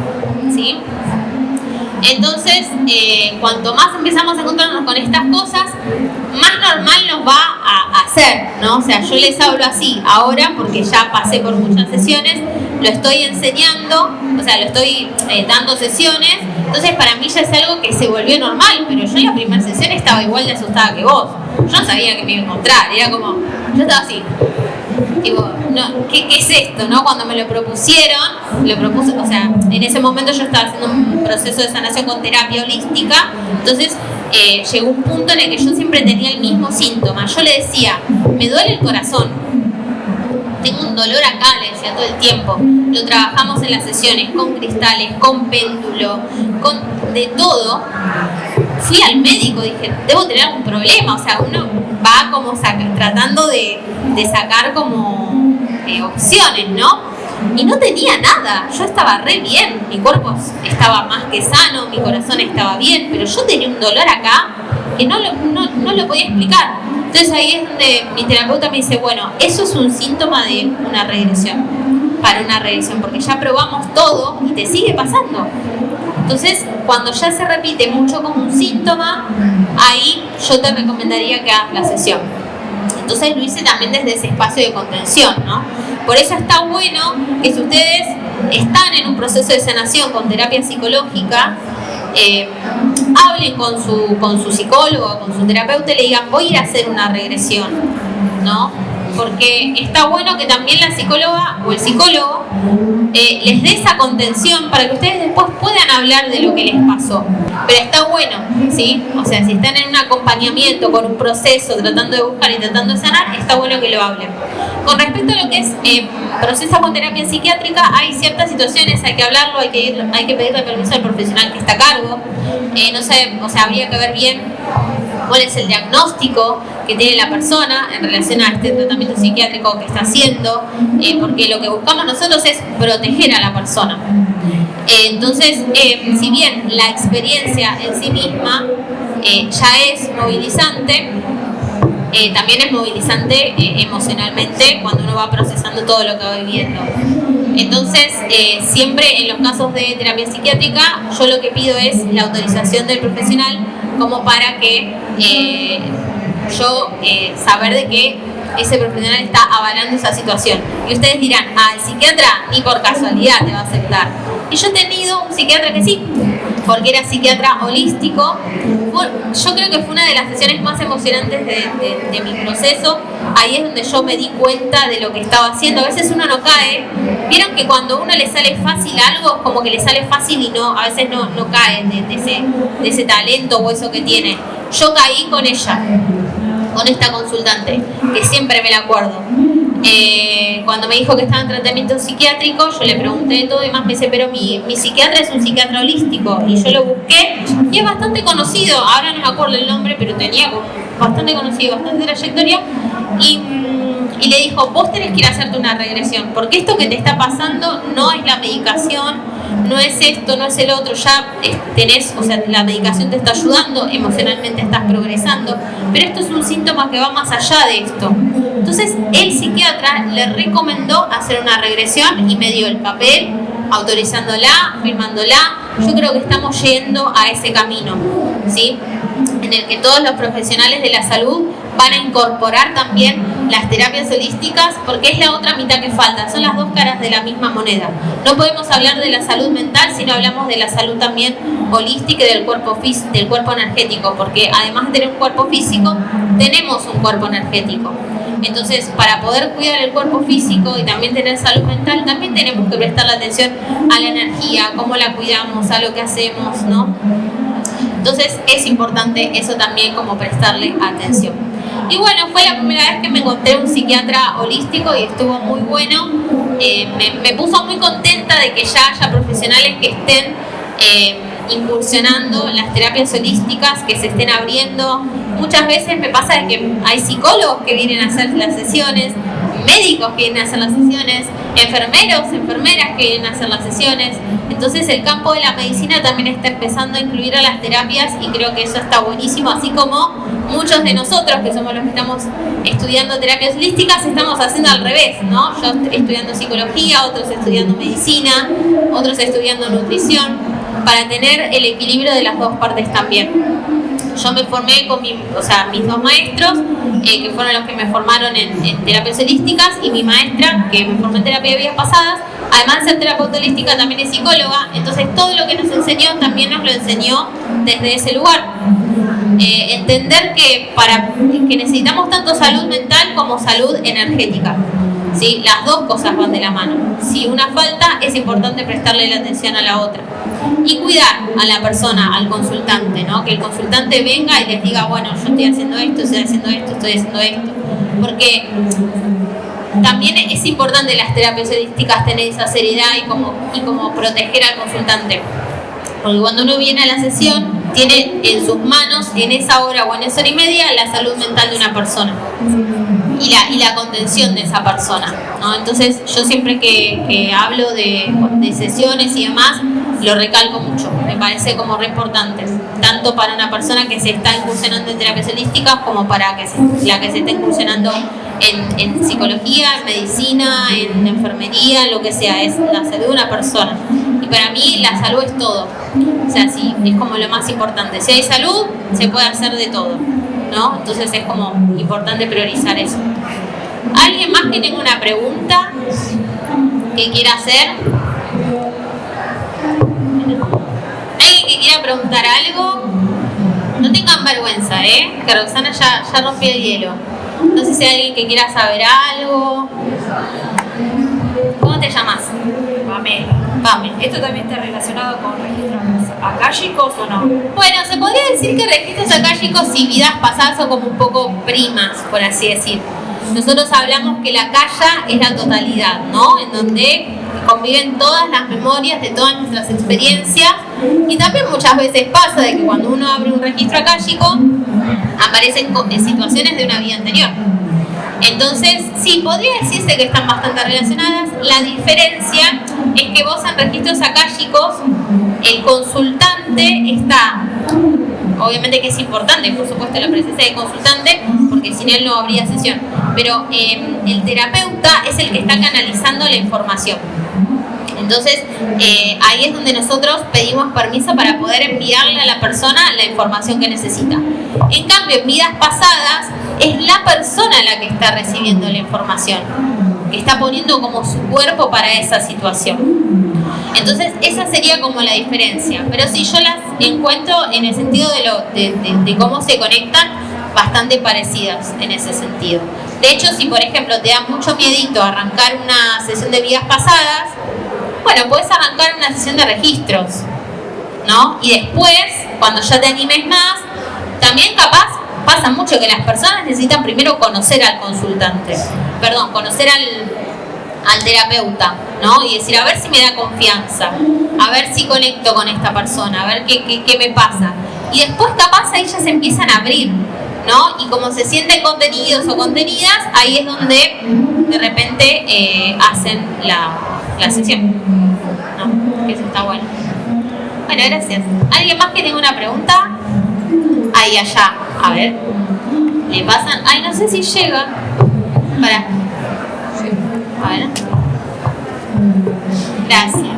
A: ¿sí? Entonces, cuanto más empezamos a encontrarnos con estas cosas, más normal nos va a hacer, ¿no? O sea, yo les hablo así ahora porque ya pasé por muchas sesiones, lo estoy enseñando, o sea, lo estoy dando sesiones, entonces para mí ya es algo que se volvió normal, pero yo en la primera sesión estaba igual de asustada que vos. Yo no sabía que me iba a encontrar, era como, yo estaba así. Digo, no, ¿qué es esto? ¿No? Cuando me lo propuse, o sea, en ese momento yo estaba haciendo un proceso de sanación con terapia holística, entonces llegó un punto en el que yo siempre tenía el mismo síntoma. Yo le decía, me duele el corazón, tengo un dolor acá, le decía todo el tiempo. Lo trabajamos en las sesiones con cristales, con péndulo, con de todo. Fui al médico, dije, debo tener algún problema, o sea, uno va como tratando de sacar como opciones, ¿no? Y no tenía nada, yo estaba re bien, mi cuerpo estaba más que sano, mi corazón estaba bien, pero yo tenía un dolor acá que no lo podía explicar. Entonces ahí es donde mi terapeuta me dice, bueno, eso es un síntoma de una regresión, para una regresión, porque ya probamos todo y te sigue pasando. Entonces, cuando ya se repite mucho como un síntoma, ahí yo te recomendaría que hagas la sesión. Entonces lo hice también desde ese espacio de contención, ¿no? Por eso está bueno que si ustedes están en un proceso de sanación con terapia psicológica, hablen con su psicólogo, con su terapeuta y le digan, voy a ir a hacer una regresión, ¿no? Porque está bueno que también la psicóloga o el psicólogo les dé esa contención para que ustedes después puedan hablar de lo que les pasó. Pero está bueno, ¿sí? O sea, si están en un acompañamiento con un proceso, tratando de buscar y tratando de sanar, está bueno que lo hablen. Con respecto a lo que es proceso con terapia psiquiátrica, hay ciertas situaciones, hay que hablarlo, hay que pedirle permiso al profesional que está a cargo. No sé, o sea, habría que ver bien cuál es el diagnóstico que tiene la persona en relación a este tratamiento psiquiátrico que está haciendo, porque lo que buscamos nosotros es proteger a la persona. Entonces, si bien la experiencia en sí misma ya es movilizante, también es movilizante emocionalmente cuando uno va procesando todo lo que va viviendo. Entonces, siempre en los casos de terapia psiquiátrica, yo lo que pido es la autorización del profesional como para que yo saber de que ese profesional está avalando esa situación. Y ustedes dirán, el psiquiatra ni por casualidad te va a aceptar. Y yo he tenido un psiquiatra que sí, porque era psiquiatra holístico. Yo creo que fue una de las sesiones más emocionantes de mi proceso. Ahí es donde yo me di cuenta de lo que estaba haciendo. A veces uno no cae. Vieron que cuando a uno le sale fácil algo, como que le sale fácil y no, a veces no cae de ese talento o eso que tiene. Yo caí con ella, con esta consultante, que siempre me la acuerdo. Cuando me dijo que estaba en tratamiento psiquiátrico, yo le pregunté de todo y más me dice, pero mi psiquiatra es un psiquiatra holístico. Y yo lo busqué y es bastante conocido, ahora no me acuerdo el nombre, pero tenía bastante conocido, bastante trayectoria. Y le dijo, vos tenés que ir a hacerte una regresión, porque esto que te está pasando no es la medicación, no es esto, no es el otro, ya tenés, o sea, la medicación te está ayudando, emocionalmente estás progresando, pero esto es un síntoma que va más allá de esto. Entonces, el psiquiatra le recomendó hacer una regresión y me dio el papel, autorizándola, firmándola. Yo creo que estamos yendo a ese camino, ¿sí? En el que todos los profesionales de la salud van a incorporar también las terapias holísticas, porque es la otra mitad que falta, son las dos caras de la misma moneda. No podemos hablar de la salud mental si no hablamos de la salud también holística y del cuerpo energético, porque además de tener un cuerpo físico, tenemos un cuerpo energético. Entonces, para poder cuidar el cuerpo físico y también tener salud mental, también tenemos que prestarle atención a la energía, cómo la cuidamos, a lo que hacemos, ¿no? Entonces, es importante eso también, como prestarle atención. Y bueno, fue la primera vez que me encontré un psiquiatra holístico y estuvo muy bueno. Me puso muy contenta de que ya haya profesionales que estén incursionando las terapias holísticas, que se estén abriendo. Muchas veces me pasa de que hay psicólogos que vienen a hacer las sesiones, médicos que vienen a hacer las sesiones, enfermeras que vienen a hacer las sesiones. Entonces el campo de la medicina también está empezando a incluir a las terapias y creo que eso está buenísimo, así como muchos de nosotros que somos los que estamos estudiando terapias holísticas estamos haciendo al revés, ¿no? Yo estudiando psicología, otros estudiando medicina, otros estudiando nutrición, para tener el equilibrio de las dos partes también. Yo me formé con mis dos maestros, que fueron los que me formaron en terapias holísticas, y mi maestra, que me formó en terapia de vidas pasadas, además de ser terapeuta holística, también es psicóloga. Entonces todo lo que nos enseñó también nos lo enseñó desde ese lugar. Entender que necesitamos tanto salud mental como salud energética, ¿sí? Las dos cosas van de la mano. Si una falta, es importante prestarle la atención a la otra. Y cuidar a la persona, al consultante, ¿no? Que el consultante venga y les diga, bueno, yo estoy haciendo esto, estoy haciendo esto, estoy haciendo esto. Porque también es importante en las terapias holísticas tener esa seriedad y como proteger al consultante. Porque cuando uno viene a la sesión, tiene en sus manos, en esa hora o en esa hora y media, la salud mental de una persona y la contención de esa persona, ¿no? Entonces yo siempre que hablo de sesiones y demás, lo recalco mucho, me parece como re importante, tanto para una persona que se está incursionando en terapias holísticas como para la que se está incursionando en psicología, en medicina, en enfermería, lo que sea, es la salud de una persona. Y para mí la salud es todo, o sea, sí, es como lo más importante. Si hay salud, se puede hacer de todo, ¿no? Entonces es como importante priorizar eso. ¿Alguien más que tenga una pregunta que quiera hacer? ¿Alguien que quiera preguntar algo? No tengan vergüenza, que Roxana ya rompió el hielo. No sé si hay alguien que quiera saber algo. ¿Cómo te llamas?
C: Pame. ¿Esto también está relacionado con registros akáshicos o no?
A: Bueno, se podría decir que registros akáshicos y vidas pasadas son como un poco primas, por así decir. Nosotros hablamos que la akasha es la totalidad, ¿no? En donde conviven todas las memorias de todas nuestras experiencias, Y también muchas veces pasa de que cuando uno abre un registro akáshico, aparecen situaciones de una vida anterior. Entonces, sí, podría decirse que están bastante relacionadas. La diferencia es que vos en registros akáshicos, el consultante está, obviamente que es importante, por supuesto, la presencia del consultante, porque sin él no habría sesión, pero el terapeuta es el que está canalizando la información. Entonces, ahí es donde nosotros pedimos permiso para poder enviarle a la persona la información que necesita. En cambio, en vidas pasadas, es la persona la que está recibiendo la información, que está poniendo como su cuerpo para esa situación. Entonces, esa sería como la diferencia. Pero sí, yo las encuentro en el sentido de cómo se conectan, bastante parecidas en ese sentido. De hecho, si por ejemplo te da mucho miedito arrancar una sesión de vidas pasadas, bueno, puedes arrancar una sesión de registros, ¿no? Y después, cuando ya te animes más, también capaz pasa mucho que las personas necesitan primero conocer al consultante, conocer al terapeuta, ¿no? Y decir, a ver si me da confianza, a ver si conecto con esta persona, a ver qué me pasa. Y después capaz ahí ya se empiezan a abrir, ¿no? Y como se sienten contenidos o contenidas, ahí es donde de repente hacen la sesión, ¿no? Que eso está bueno. Bueno, gracias. ¿Alguien más que tenga una pregunta? Ahí allá, a ver. Le pasan. Ay, no sé si llega. Para. A ver. Gracias.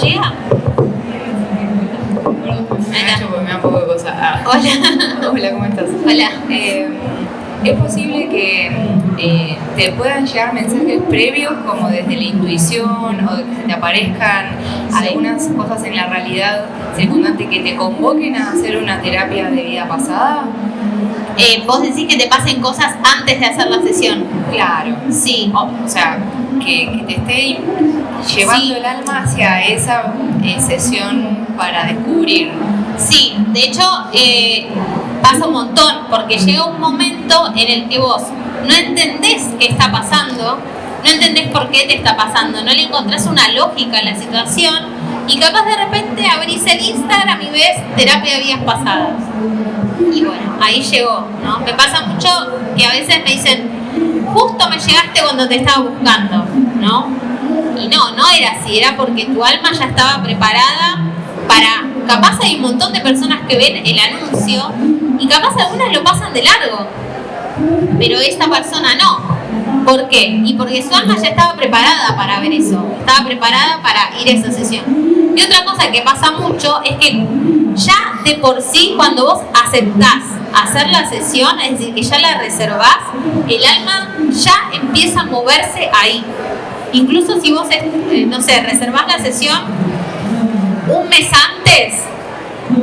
A: ¿Llega?
D: Me da un poco de cosa.
A: Hola.
D: Hola, ¿cómo estás?
A: Hola.
D: ¿Es posible que te puedan llegar mensajes previos como desde la intuición o que te aparezcan algunas cosas en la realidad circundante que te convoquen a hacer una terapia de vida pasada?
A: Vos decís que te pasen cosas antes de hacer la sesión.
D: Claro.
A: Sí.
D: O sea, que te esté llevando el alma hacia esa sesión para descubrir.
A: Sí, de hecho pasa un montón, porque llega un momento en el que vos no entendés qué está pasando, no entendés por qué te está pasando, no le encontrás una lógica a la situación y capaz de repente abrís el Instagram y ves terapia de vidas pasadas. Y bueno, ahí llegó, ¿no? Me pasa mucho que a veces me dicen, justo me llegaste cuando te estaba buscando, ¿no? Y no era así, era porque tu alma ya estaba preparada para... Capaz hay un montón de personas que ven el anuncio y capaz algunas lo pasan de largo, pero esta persona no. ¿Por qué? Y porque su alma ya estaba preparada para ver eso, estaba preparada para ir a esa sesión. Y otra cosa que pasa mucho es que ya de por sí, cuando vos aceptás hacer la sesión, es decir, que ya la reservás, el alma ya empieza a moverse ahí. Incluso si vos, no sé, reservás la sesión un mes antes,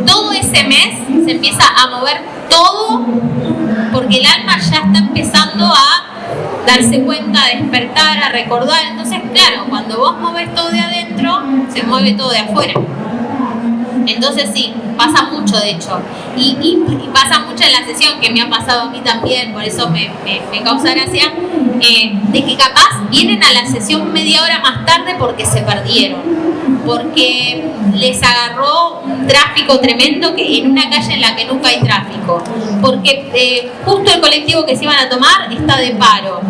A: todo ese mes se empieza a mover todo, porque el alma ya está empezando a darse cuenta, a despertar, a recordar. Entonces, claro, cuando vos moves todo de adentro, se mueve todo de afuera. Entonces sí, pasa mucho de hecho. Y pasa mucho en la sesión, que me ha pasado a mí también, por eso me causa gracia, de que capaz vienen a la sesión media hora más tarde porque se perdieron, porque les agarró un tráfico tremendo que en una calle en la que nunca hay tráfico, porque justo el colectivo que se iban a tomar está de paro,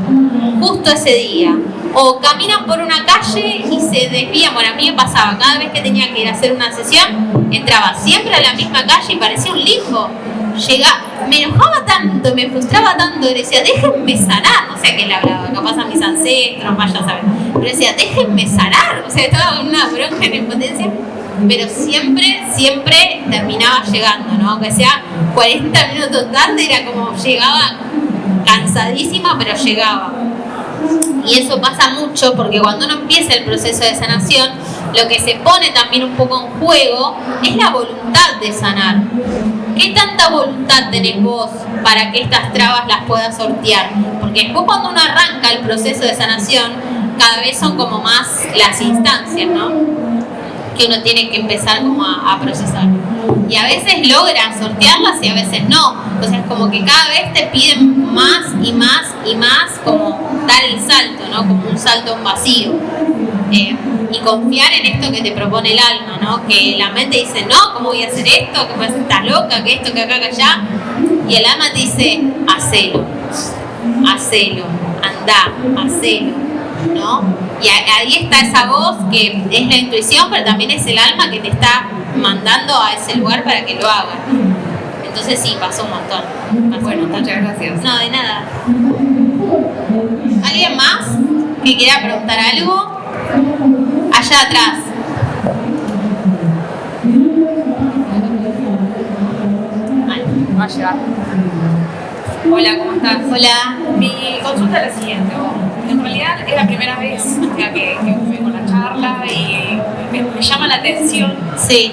A: justo ese día. O caminan por una calle y se desvían. Bueno, a mí me pasaba, cada vez que tenía que ir a hacer una sesión, entraba siempre a la misma calle y parecía un limbo. Me enojaba tanto, me frustraba tanto, y decía, déjenme sanar. No sé a qué le hablaba, capaz a mis ancestros, más ya saben. Pero decía, déjenme sanar. O sea, estaba con una bronca en impotencia. Pero siempre terminaba llegando, ¿no? Aunque sea 40 minutos tarde, era como llegaba cansadísima, pero llegaba. Y eso pasa mucho porque cuando uno empieza el proceso de sanación, lo que se pone también un poco en juego es la voluntad de sanar. ¿Qué tanta voluntad tenés vos para que estas trabas las puedas sortear? Porque después cuando uno arranca el proceso de sanación, cada vez son como más las instancias, ¿no? Que uno tiene que empezar como a procesar. Y a veces logra sortearlas y a veces no. Entonces como que cada vez te piden más y más y más, como dar el salto, ¿no? Como un salto en vacío. y confiar en esto que te propone el alma, ¿no? Que la mente dice, no, ¿cómo voy a hacer esto? Que pues estás loca, que esto, que acá, que allá. Y el alma te dice, hacelo, andá, hacelo, ¿no? Y ahí está esa voz que es la intuición, pero también es el alma que te está mandando a ese lugar para que lo hagas. Entonces sí, pasó un montón.
D: Bueno, muchas gracias.
A: No, de nada. ¿Alguien más que quiera preguntar algo? Allá atrás.
D: Va a llegar. Hola, ¿cómo estás?
A: Hola.
C: Mi consulta es la siguiente. En realidad es la primera vez que vengo a la charla y me llama la atención,
A: Sí.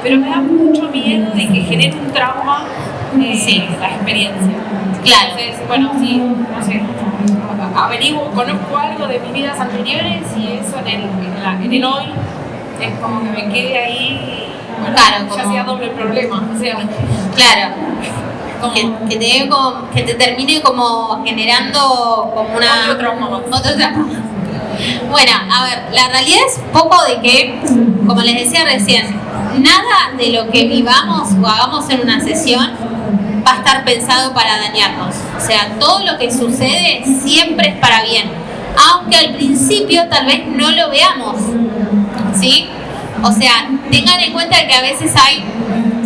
C: pero me da mucho miedo de que genere un trauma
A: Sí.
C: la experiencia.
A: Claro.
C: Entonces, bueno, sí, no sé, averiguo, conozco algo de mis vidas anteriores y eso en el hoy es como que me quede ahí, bueno,
A: Claro,
C: ya
A: como-
C: sea doble problema, o sea,
A: Claro.
C: como
A: Que te termine como generando como una...
C: Otro trauma más.
A: Otro trauma. Bueno, a ver, la realidad es un poco de que, como les decía recién, nada de lo que vivamos o hagamos en una sesión va a estar pensado para dañarnos. O sea, todo lo que sucede siempre es para bien, aunque al principio tal vez no lo veamos, ¿sí? O sea, tengan en cuenta que a veces hay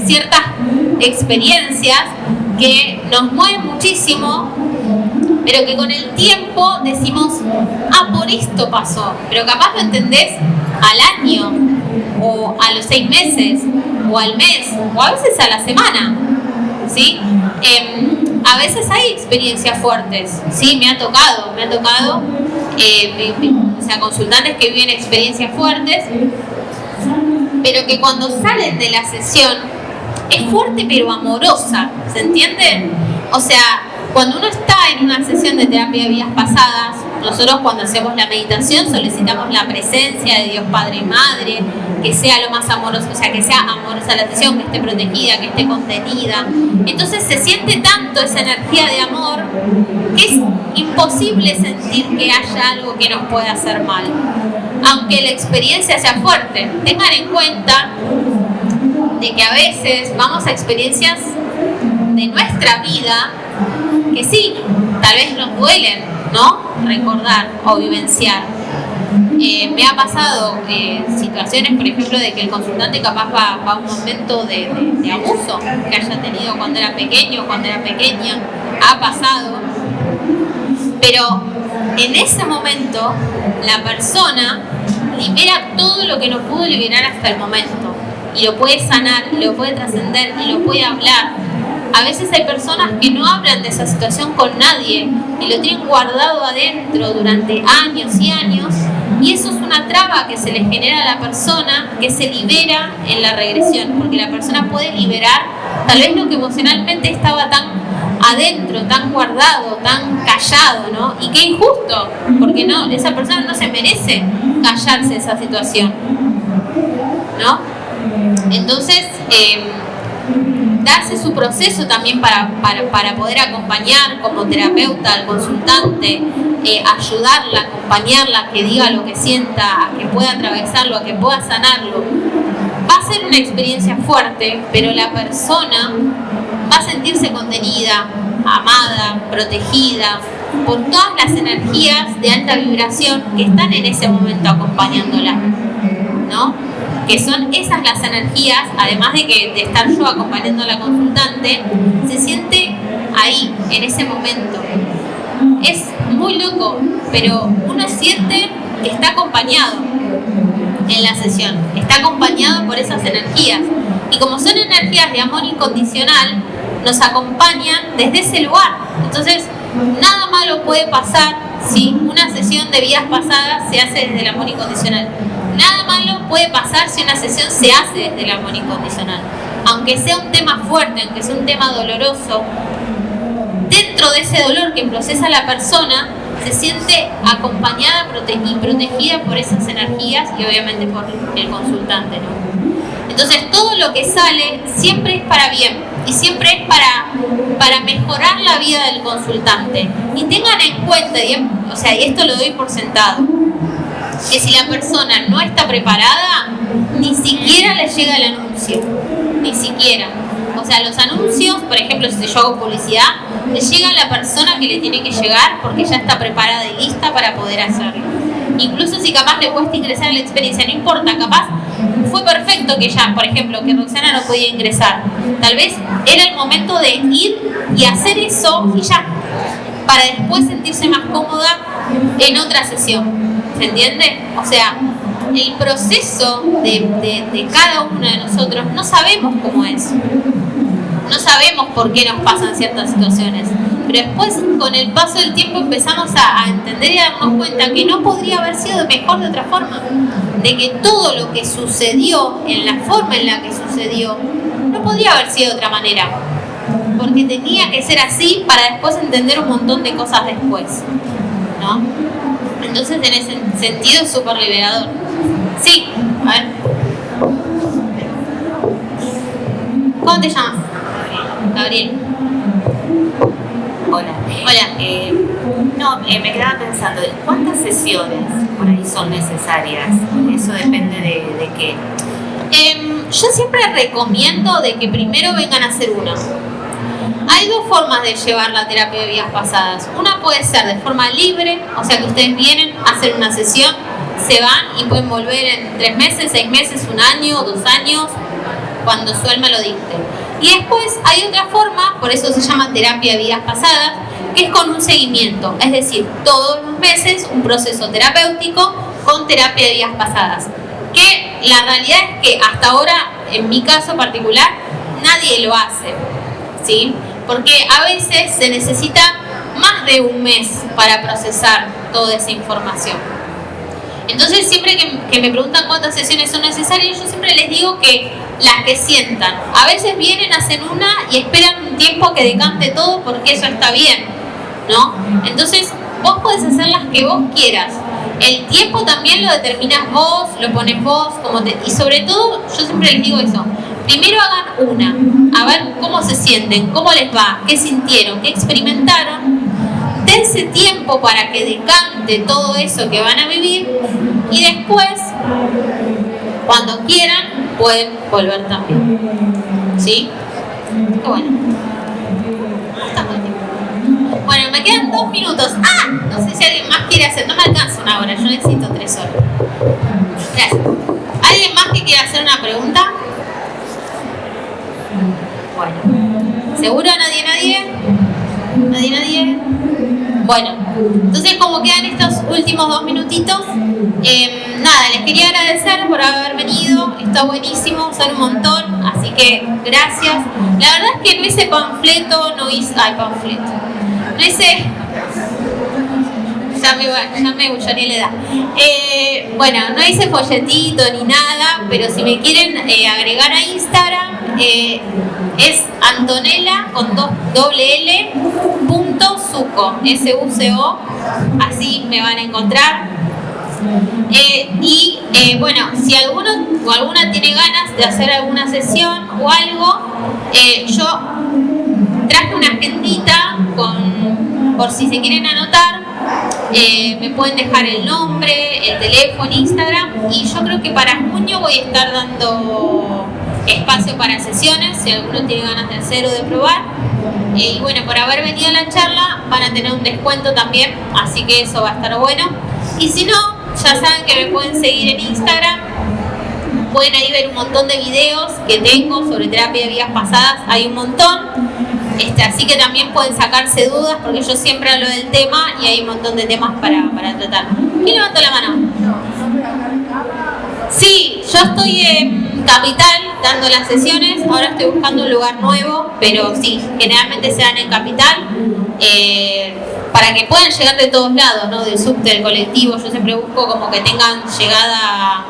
A: ciertas experiencias que nos mueven muchísimo, pero que con el tiempo decimos, ah, por esto pasó, pero capaz lo entendés al año, o a los 6 meses, o al mes, o a veces a la semana, ¿sí? A veces hay experiencias fuertes, ¿sí? Me ha tocado, o sea, consultantes que viven experiencias fuertes, pero que cuando salen de la sesión es fuerte pero amorosa, ¿se entiende? O sea, cuando uno está en una sesión de terapia de vidas pasadas, nosotros cuando hacemos la meditación solicitamos la presencia de Dios Padre y Madre, que sea lo más amoroso, o sea, que sea amorosa la sesión, que esté protegida, que esté contenida. Entonces se siente tanto esa energía de amor que es imposible sentir que haya algo que nos pueda hacer mal, aunque la experiencia sea fuerte. Tengan en cuenta de que a veces vamos a experiencias de nuestra vida que sí, tal vez nos duelen, ¿no? Recordar o vivenciar. Me ha pasado situaciones, por ejemplo, de que el consultante capaz va a un momento de abuso que haya tenido cuando era pequeño, cuando era pequeña, ha pasado, pero en ese momento la persona libera todo lo que no pudo liberar hasta el momento y lo puede sanar, y lo puede trascender y lo puede hablar. A veces hay personas que no hablan de esa situación con nadie y lo tienen guardado adentro durante años y años, y eso es una traba que se le genera a la persona, que se libera en la regresión, porque la persona puede liberar tal vez lo que emocionalmente estaba tan adentro, tan guardado, tan callado, ¿no? Y qué injusto, porque no, esa persona no se merece callarse esa situación, ¿no? Entonces, darse su proceso también para poder acompañar como terapeuta al consultante, ayudarla, acompañarla a que diga lo que sienta, a que pueda atravesarlo, a que pueda sanarlo. Va a ser una experiencia fuerte, pero la persona va a sentirse contenida, amada, protegida por todas las energías de alta vibración que están en ese momento acompañándola, ¿no? Que son esas las energías, además de estar yo acompañando a la consultante, se siente ahí, en ese momento. Es muy loco, pero uno siente que está acompañado en la sesión, está acompañado por esas energías. Y como son energías de amor incondicional, nos acompañan desde ese lugar. Entonces, nada malo puede pasar si una sesión de vidas pasadas se hace desde el amor incondicional. Nada malo puede pasar si una sesión se hace desde el amor incondicional. Aunque sea un tema fuerte, aunque sea un tema doloroso, dentro de ese dolor que procesa la persona, se siente acompañada y protegida por esas energías y obviamente por el consultante, ¿no? Entonces todo lo que sale siempre es para bien y siempre es para mejorar la vida del consultante. Y tengan en cuenta, y esto lo doy por sentado, que si la persona no está preparada, ni siquiera le llega el anuncio, ni siquiera. O sea, los anuncios, por ejemplo, si yo hago publicidad, le llega a la persona que le tiene que llegar porque ya está preparada y lista para poder hacerlo. Incluso si capaz le cuesta ingresar a la experiencia, no importa, capaz fue perfecto que ya, por ejemplo, que Roxana no podía ingresar. Tal vez era el momento de ir y hacer eso y ya, para después sentirse más cómoda en otra sesión. ¿Se entiende? O sea, el proceso de cada uno de nosotros no sabemos cómo es. No sabemos por qué nos pasan ciertas situaciones. Pero después, con el paso del tiempo, empezamos a entender y a darnos cuenta que no podría haber sido mejor de otra forma. De que todo lo que sucedió, en la forma en la que sucedió, no podría haber sido de otra manera. Porque tenía que ser así para después entender un montón de cosas después, ¿no? Entonces, en ese sentido, es súper liberador. Sí, a ver. ¿Cómo te llamas? Gabriel.
E: Hola.
A: Hola.
E: Me quedaba pensando, ¿cuántas sesiones por ahí son necesarias? Eso depende de qué.
A: Yo siempre recomiendo de que primero vengan a hacer una. Hay dos formas de llevar la terapia de vidas pasadas. Una puede ser de forma libre, o sea que ustedes vienen a hacer una sesión, se van y pueden volver en 3 meses, 6 meses, 1 año, 2 años, cuando su alma lo dicte. Y después hay otra forma, por eso se llama terapia de vidas pasadas, que es con un seguimiento, es decir, todos los meses un proceso terapéutico con terapia de vidas pasadas. Que la realidad es que hasta ahora, en mi caso particular, nadie lo hace, ¿sí? Porque a veces se necesita más de 1 mes para procesar toda esa información. Entonces, siempre que me preguntan cuántas sesiones son necesarias, yo siempre les digo que las que sientan. A veces vienen, hacen una y esperan un tiempo a que decante todo porque eso está bien, ¿no? Entonces, vos podés hacer las que vos quieras. El tiempo también lo determinás vos, lo pones vos, y sobre todo, yo siempre les digo eso. Primero hagan una, a ver cómo se sienten, cómo les va, qué sintieron, qué experimentaron. Dense tiempo para que decante todo eso que van a vivir y después, cuando quieran, pueden volver también. ¿Sí? Qué bueno. Está muy bien. Bueno, me quedan 2 minutos. ¡Ah! No sé si alguien más quiere hacer. No me alcanza 1 hora, yo necesito 3 horas. Gracias. ¿Alguien más que quiera hacer una pregunta? Bueno. ¿Seguro nadie? ¿Nadie? Bueno, entonces como quedan estos últimos 2 minutitos, nada, les quería agradecer por haber venido, está buenísimo, son un montón, así que gracias. La verdad es que no hice panfleto, no hice ya me buchoné la edad. Bueno, no hice folletito ni nada, pero si me quieren agregar a Instagram, es Antonella con 2 L .suco, S-U-C-O, así me van a encontrar. Bueno, si alguno o alguna tiene ganas de hacer alguna sesión o algo, yo traje una agendita por si se quieren anotar. Me pueden dejar el nombre, el teléfono, Instagram, y yo creo que para junio voy a estar dando espacio para sesiones, si alguno tiene ganas de hacer o de probar. Y bueno, por haber venido a la charla van a tener un descuento también, así que eso va a estar bueno. Y si no, ya saben que me pueden seguir en Instagram, pueden ahí ver un montón de videos que tengo sobre terapia de vidas pasadas, hay un montón. Así que también pueden sacarse dudas porque yo siempre hablo del tema y hay un montón de temas para tratar. ¿Quién levantó la mano? Sí, yo estoy en Capital dando las sesiones, ahora estoy buscando un lugar nuevo, pero sí, generalmente se dan en Capital para que puedan llegar de todos lados, ¿no? Del subte, del colectivo, yo siempre busco como que tengan llegada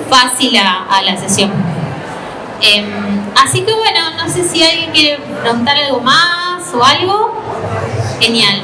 A: fácil a la sesión. Así que bueno, no sé si alguien quiere preguntar algo más o algo. Genial.